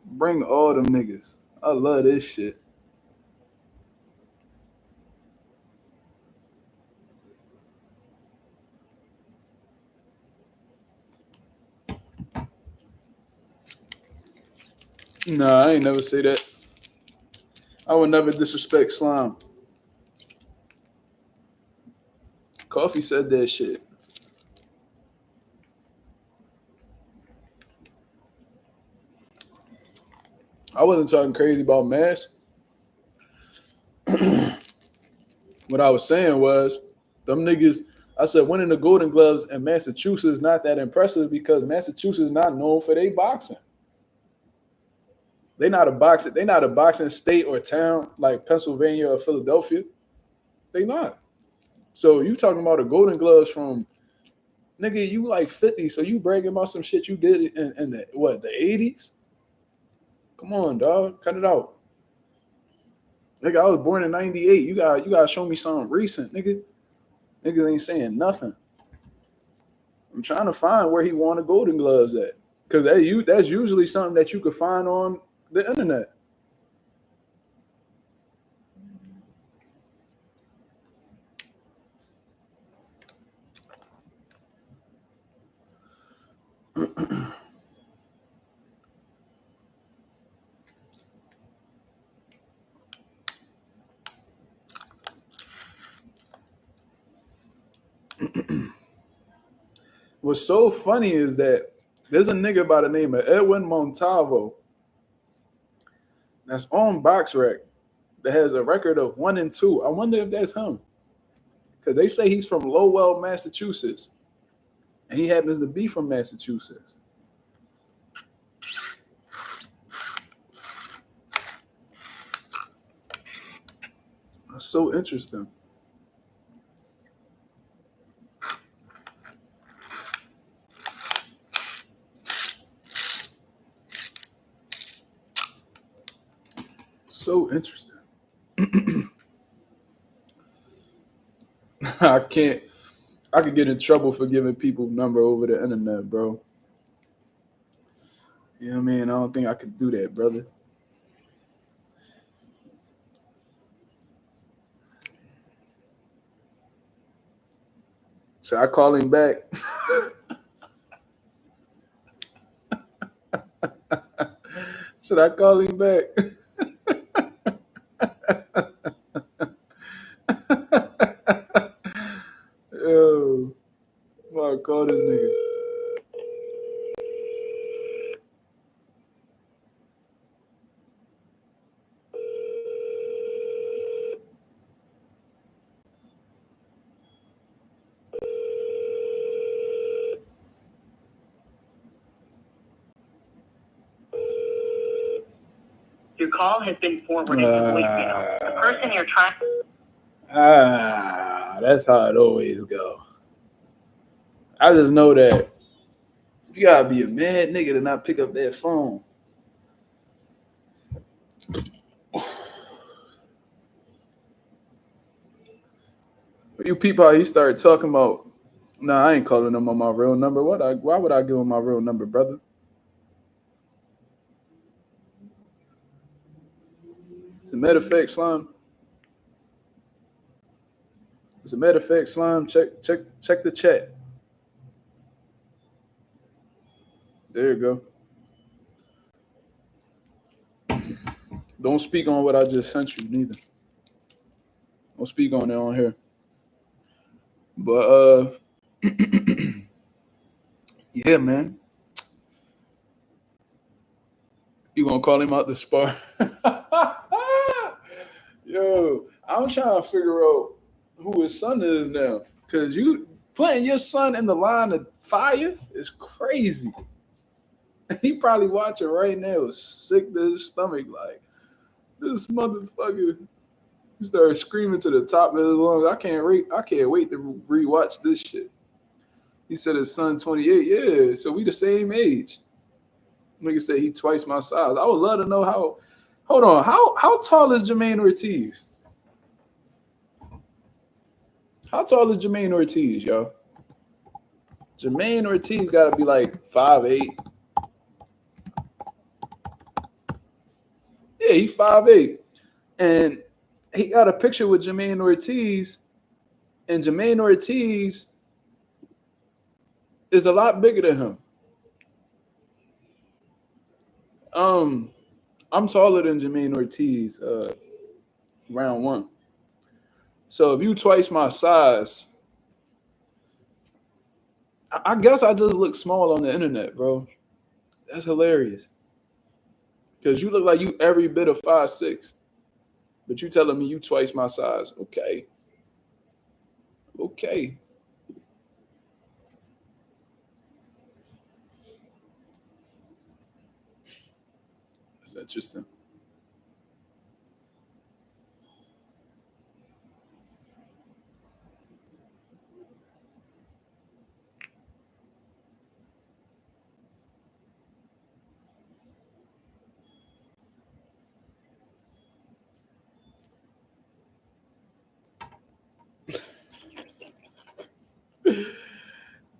Bring all them niggas. I love this shit. Nah, I ain't never say that. I would never disrespect slime. Coffee said that shit. I wasn't talking crazy about mass. What I was saying was, them niggas, I said winning the Golden Gloves in Massachusetts is not that impressive because Massachusetts is not known for their boxing. They not a boxing state or town like Pennsylvania or Philadelphia. They not. So you talking about the Golden Gloves from nigga, you like 50, so you bragging about some shit you did in the 80s? Come on, dog. Cut it out. Nigga, I was born in 98. You gotta show me something recent, nigga. Niggas ain't saying nothing. I'm trying to find where he won the Golden Gloves at. Because that's usually something that you could find on the internet. What's so funny is that there's a nigga by the name of Edwin Montalvo that's on BoxRec that has a record of 1-2. I wonder if that's him. Because they say he's from Lowell, Massachusetts. And he happens to be from Massachusetts. That's so interesting. So interesting. I could get in trouble for giving people number over the internet, bro. You know what I mean? I don't think I could do that, brother. Should I call him back? Should I call him back? Yo, I'm gonna call this nigga. call has been forwarded to voicemail. The person you're trying. That's how it always go. I just know that you gotta be a mad nigga to not pick up that phone. You people, he started talking about. Nah, I ain't calling him on my real number. Why would I give him my real number, brother? As a matter of fact, Slime. As a matter of fact, Slime, check the chat. There you go. Don't speak on what I just sent you, neither. Don't speak on it on here. But yeah, man. You gonna call him out the spar? Yo, I'm trying to figure out who his son is now. Cause you putting your son in the line of fire is crazy. He probably watching right now, sick to his stomach, like this motherfucker. He started screaming to the top of his lungs. I can't wait to rewatch this shit. He said his son 28. Yeah, so we the same age. Nigga said he twice my size. I would love to know how. Hold on, how tall is Jermaine Ortiz? How tall is Jermaine Ortiz, yo? Jermaine Ortiz got to be like 5'8". Yeah, he's 5'8". And he got a picture with Jermaine Ortiz, and Jermaine Ortiz is a lot bigger than him. I'm taller than Jermaine Ortiz, round one. So if you twice my size, I guess I just look small on the internet, bro. That's hilarious. Because you look like you every bit of 5'6", but you telling me you twice my size. Okay. That's interesting.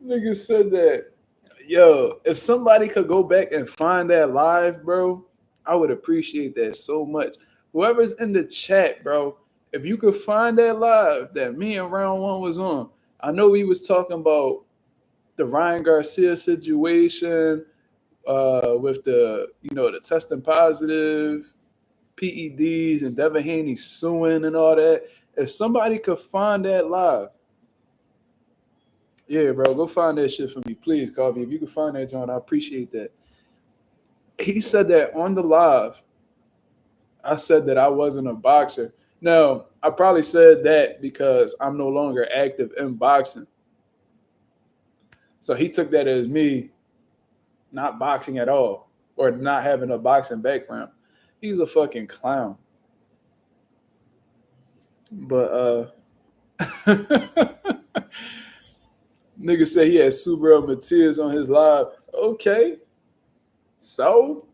Nigga said that. Yo, if somebody could go back and find that live, bro, I would appreciate that so much. Whoever's in the chat, bro, if you could find that live that me and Round One was on. I know we was talking about the Ryan Garcia situation with the testing positive, PEDs, and Devin Haney suing and all that. If somebody could find that live, yeah, bro, go find that shit for me, please, Coffee. If you can find that, John, I appreciate that. He said that on the live. I said that I wasn't a boxer. Now, I probably said that because I'm no longer active in boxing. So he took that as me not boxing at all or not having a boxing background. He's a fucking clown. But nigga said he had Subaru Mateus on his live. Okay. So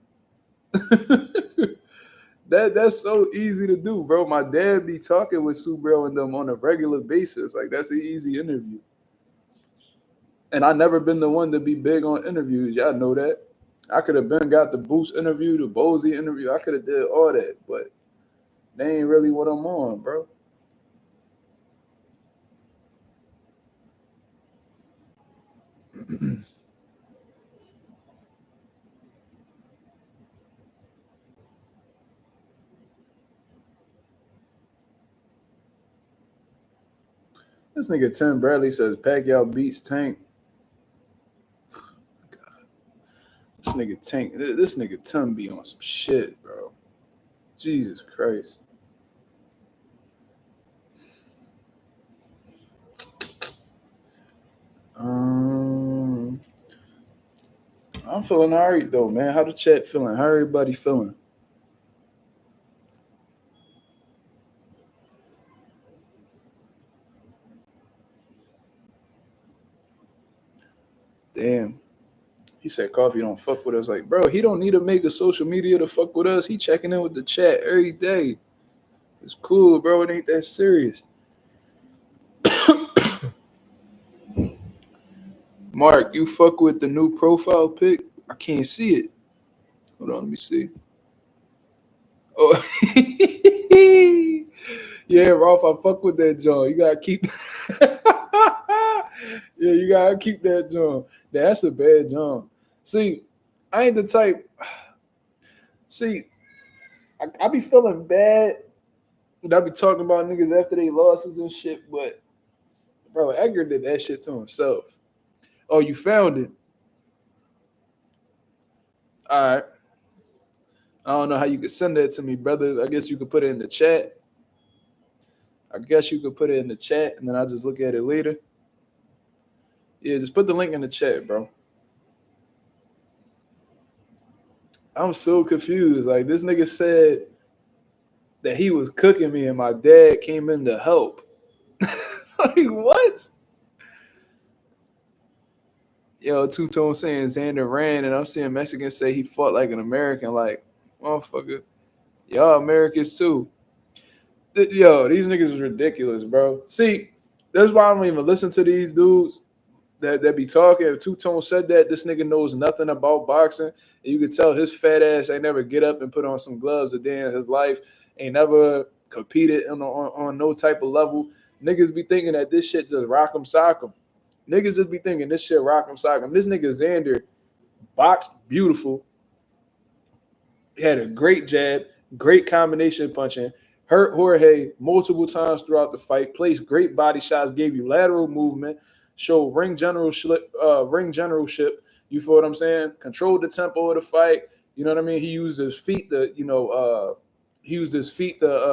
that's so easy to do, bro. My dad be talking with Subaru and them on a regular basis. Like, that's an easy interview. And I never been the one to be big on interviews. Y'all know that. I could have got the Boost interview, the Bozy interview. I could have did all that, but they ain't really what I'm on, bro. This nigga Tim Bradley says Pacquiao beats Tank. God. This nigga Tim be on some shit, bro. Jesus Christ. I'm feeling all right though, man. How the chat feeling? How everybody feeling? Damn. He said Coffee don't fuck with us. Like, bro, he don't need to make a social media to fuck with us. He checking in with the chat every day. It's cool, bro. It ain't that serious. Mark, you fuck with the new profile pic? I can't see it. Hold on, let me see. Oh, yeah, Rolf, I fuck with that John. You gotta keep. Yeah, you gotta keep that John. That's a bad John. See, I ain't the type. See, I be feeling bad when I be talking about niggas after they losses and shit, but bro, Edgar did that shit to himself. Oh, you found it. All right. I don't know how you could send that to me, brother. I guess you could put it in the chat. And then I'll just look at it later. Yeah, just put the link in the chat, bro. I'm so confused. Like, this nigga said that he was cooking me and my dad came in to help. Like, what? Yo, Two-Tone saying Xander ran, and I'm seeing Mexicans say he fought like an American. Like, motherfucker, y'all Americans too. Yo, these niggas is ridiculous, bro. See, that's why I don't even listen to these dudes that be talking. If Two-Tone said that, this nigga knows nothing about boxing. And you can tell his fat ass ain't never get up and put on some gloves a day in his life. Ain't never competed on no type of level. Niggas be thinking that this shit just rock 'em, sock 'em. Niggas just be thinking this shit rock 'em, sock 'em. This nigga Xander boxed beautiful. He had a great jab, great combination punching. Hurt Jorge multiple times throughout the fight. Placed great body shots. Gave you lateral movement. Showed ring generalship. You feel what I'm saying? Controlled the tempo of the fight. You know what I mean? He used his feet to,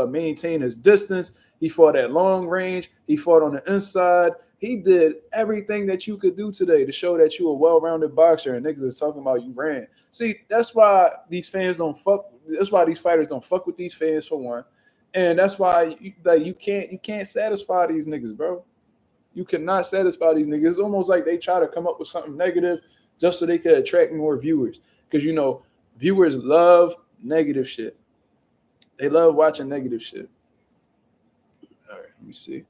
maintain his distance. He fought at long range. He fought on the inside. He did everything that you could do today to show that you a well-rounded boxer. And niggas is talking about you ran. See, that's why these fans don't fuck. That's why these fighters don't fuck with these fans for one. And that's why you can't satisfy these niggas, bro. You cannot satisfy these niggas. It's almost like they try to come up with something negative just so they could attract more viewers. Because, viewers love negative shit. They love watching negative shit. All right, let me see.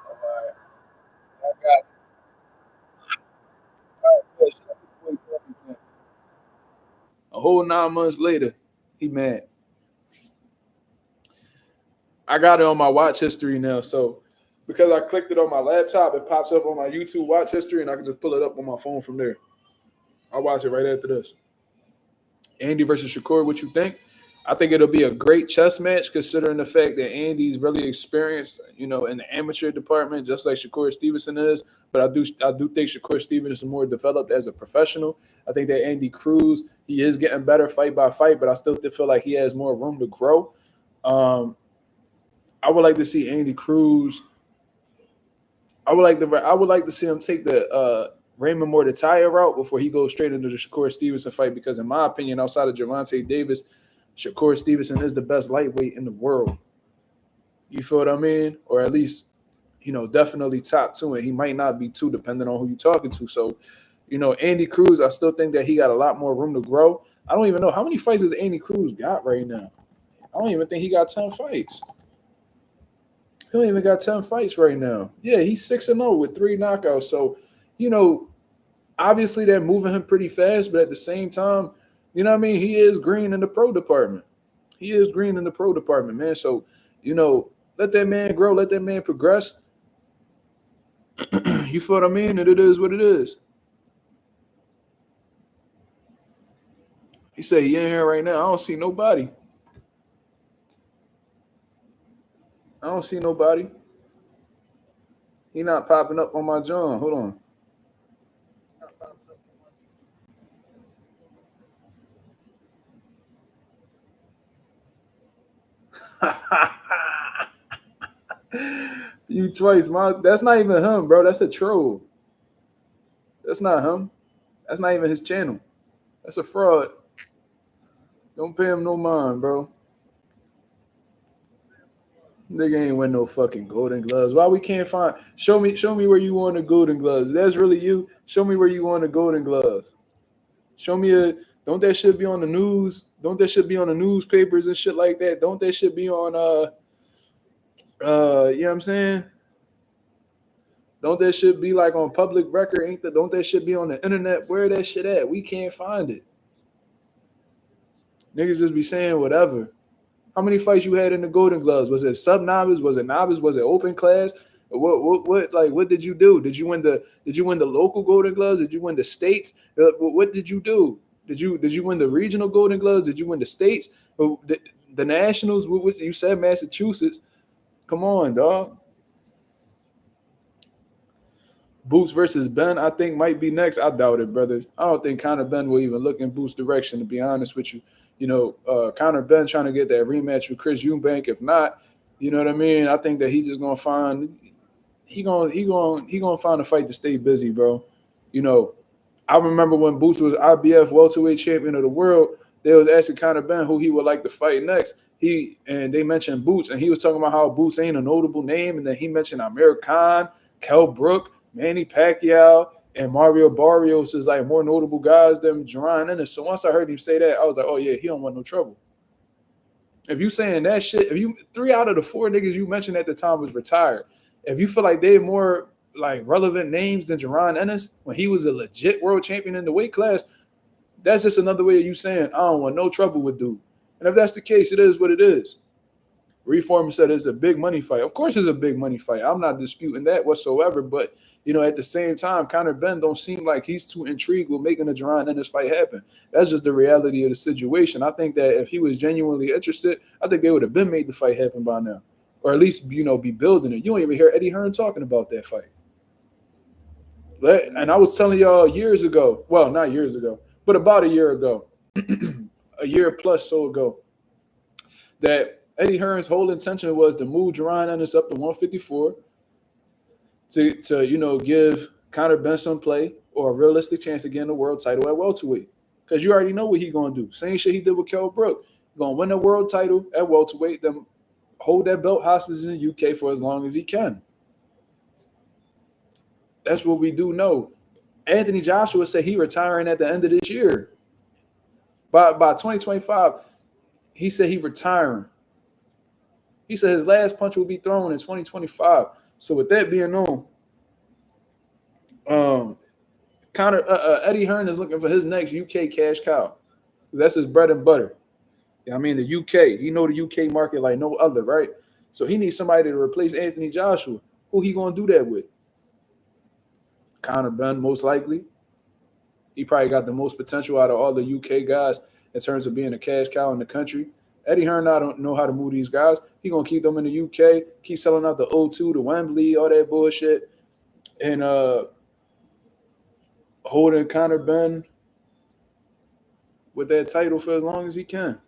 All right, I got it. All right, a whole 9 months later, he mad. I got it on my watch history now. So because I clicked it on my laptop, it pops up on my YouTube watch history, and I can just pull it up on my phone from there. I'll watch it right after this. Andy versus Shakur, what you think? I think it'll be a great chess match considering the fact that Andy's really experienced, in the amateur department, just like Shakur Stevenson is. But I do think Shakur Stevenson is more developed as a professional. I think that Andy Cruz, he is getting better fight by fight, but I still feel like he has more room to grow. I would like to see Andy Cruz. I would like to see him take the Raymond Mortataya route before he goes straight into the Shakur Stevenson fight, because in my opinion, outside of Gervonta Davis, Shakur Stevenson is the best lightweight in the world. You feel what I mean? Or at least, definitely top two, and he might not be two depending on who you're talking to. So, Andy Cruz, I still think that he got a lot more room to grow. I don't even know how many fights does Andy Cruz got right now. I don't even think he got 10 fights. He don't even got 10 fights right now. Yeah, he's 6-0 with 3 knockouts. So, obviously they're moving him pretty fast, but at the same time, he is green in the pro department. Man. So, let that man grow, let that man progress. You feel what I mean? And it is what it is. He said he in here right now. I don't see nobody. He not popping up on my John. Hold on. You twice, that's not even him, bro. That's a troll. That's not him. That's not even his channel. That's a fraud. Don't pay him no mind, bro. Nigga ain't win no fucking Golden Gloves. Why we can't find? Show me where you won the Golden Gloves. If that's really you. Show me where you won the Golden Gloves. Show me a. Don't that shit be on the news? Don't that shit be on the newspapers and shit like that? Don't that shit be on you know what I'm saying? Don't that shit be like on public record? Don't that shit be on the internet? Where that shit at? We can't find it. Niggas just be saying whatever. How many fights you had in the Golden Gloves? Was it sub-novice? Was it novice? Was it open class? What did you do? Did you win the local Golden Gloves? Did you win the states? What did you do? Did you win the regional Golden Gloves? Did you win the states? The nationals? You said Massachusetts. Come on, dog. Boots versus Ben, I think might be next. I doubt it, brother. I don't think Conor Ben will even look in Boots' direction, to be honest with you. You know, Conor Ben trying to get that rematch with Chris Eubank. If not, you know what I mean? I think that he just gonna find find a fight to stay busy, bro. You know, I remember when Boots was IBF welterweight champion of the world, they was asking Conor Ben who he would like to fight next. And they mentioned Boots, and he was talking about how Boots ain't a notable name, and then he mentioned Amir Khan, Kell Brook, Manny Pacquiao, and Mario Barrios is like more notable guys than Jerron Ennis. So once I heard him say that, I was like, oh yeah, he don't want no trouble. If you saying that shit, if you 3 out of the 4 niggas you mentioned at the time was retired, if you feel like they're more like relevant names than Jerron Ennis when he was a legit world champion in the weight class, that's just another way of you saying I don't want no trouble with dude. And if that's the case, it is what it is. Reformer said it's a big money fight. Of course it's a big money fight. I'm not disputing that whatsoever. But, you know, at the same time, Conor Ben don't seem like he's too intrigued with making a Jerron Ennis fight happen. That's just the reality of the situation. I think that if he was genuinely interested, I think they would have been made the fight happen by now. Or at least, you know, be building it. You don't even hear Eddie Hearn talking about that fight. And I was telling y'all years ago, well, not years ago, but about a year ago, a year plus so ago, that Eddie Hearn's whole intention was to move Jerron Ennis up to 154 to you know, give Conor Ben some play or a realistic chance to get the world title at welterweight. Because you already know what he's going to do. Same shit he did with Kell Brook. He's going to win the world title at welterweight, then hold that belt hostage in the UK for as long as he can. That's what we do know. Anthony Joshua said he retiring at the end of this year. By 2025, he said he retiring. He said his last punch will be thrown in 2025. So with that being known, Eddie Hearn is looking for his next UK cash cow. That's his bread and butter. Yeah, I mean the UK. He know the UK market like no other, right? So he needs somebody to replace Anthony Joshua. Who he gonna do that with? Conor Ben, most likely. He probably got the most potential out of all the UK guys in terms of being a cash cow in the country. Eddie Hearn, I don't know how to move these guys. He gonna keep them in the UK, keep selling out the O2, the Wembley, all that bullshit, and holding Conor Ben with that title for as long as he can.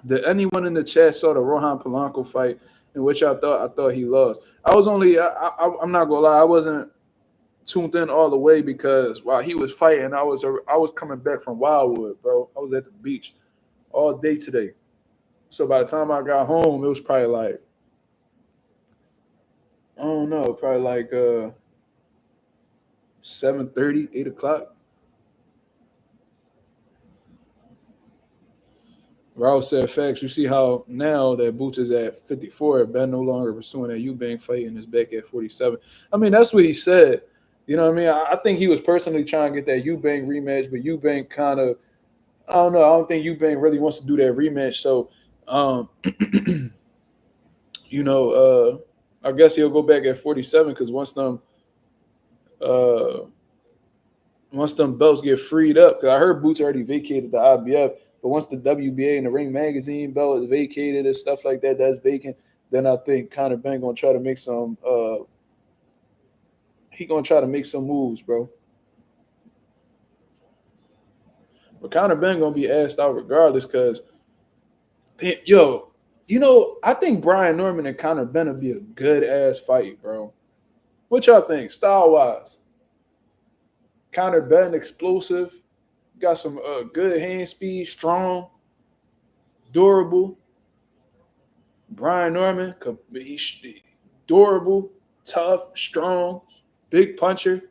Did anyone in the chat saw the Rohan Polanco fight in which I thought he lost? I was only I'm not gonna lie, I wasn't tuned in all the way because while he was fighting, I was coming back from Wildwood, bro. I was at the beach all day today. So by the time I got home, it was probably like, I don't know, probably like 7:30, 8 o'clock. Raul said facts. You see how now that Boots is at 54, Ben no longer pursuing that Eubank fight and is back at 47. I mean, that's what he said. You know what I mean? I think he was personally trying to get that Eubank rematch, but Eubank kind of, I don't know. I don't think Eubank really wants to do that rematch. So, you know, I guess he'll go back at 47 because once them belts get freed up, because I heard Boots already vacated the IBF. But once the WBA and the Ring Magazine belt is vacated and stuff like that, that's vacant, then I think Conor Ben gonna try to make some moves, bro. But Conor Ben gonna be asked out regardless, because yo, you know, I think Brian Norman and Conor Ben will be a good ass fight, bro. What y'all think, style wise? Conor Benn, explosive. Got some good hand speed, strong, durable. Brian Norman, he's durable, tough, strong, big puncher.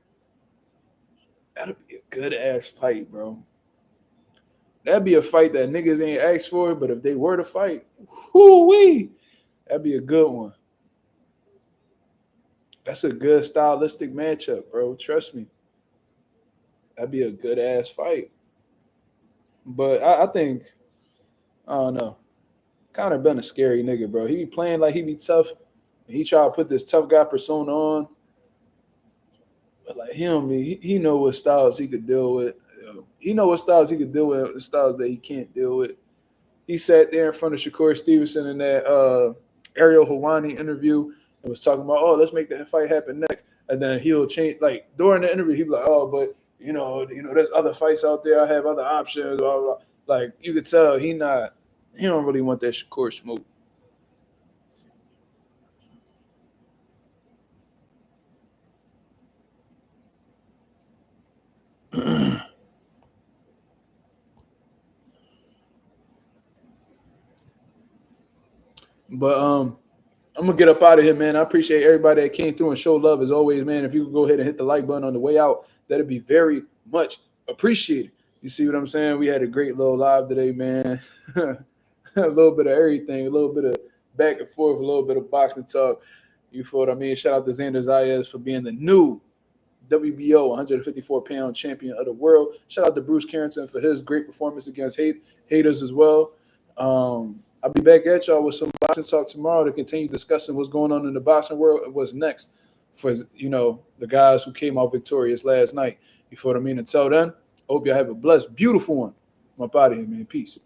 That'll be a good ass fight, bro. That'd be a fight that niggas ain't asked for, but if they were to fight, whoo-wee, that'd be a good one. That's a good stylistic matchup, bro. Trust me. That'd be a good ass fight. But I think, I don't know. Conor been a scary nigga, bro. He be playing like he be tough. And he try to put this tough guy persona on. But like he know what styles he could deal with. He know what styles he could deal with and styles that he can't deal with. He sat there in front of Shakur Stevenson in that Ariel Helwani interview and was talking about, oh, let's make that fight happen next. And then he'll change, like during the interview, he'll be like, oh, but you know, there's other fights out there. I have other options. Blah, blah. Like you could tell he don't really want that Shakur smoke. But I'm gonna get up out of here, man. I appreciate everybody that came through and showed love as always, man. If you could go ahead and hit the like button on the way out, that'd be very much appreciated. You see what I'm saying? We had a great little live today, man. A little bit of everything, a little bit of back and forth, a little bit of boxing talk. You feel what I mean? Shout out to Xander Zayas for being the new WBO 154-pound champion of the world. Shout out to Bruce Carrington for his great performance against haters as well. I'll be back at y'all with some boxing talk tomorrow to continue discussing what's going on in the boxing world and what's next for, the guys who came out victorious last night. You feel what I mean? Until then, I hope y'all have a blessed, beautiful one. I'm up out of here, man. Peace.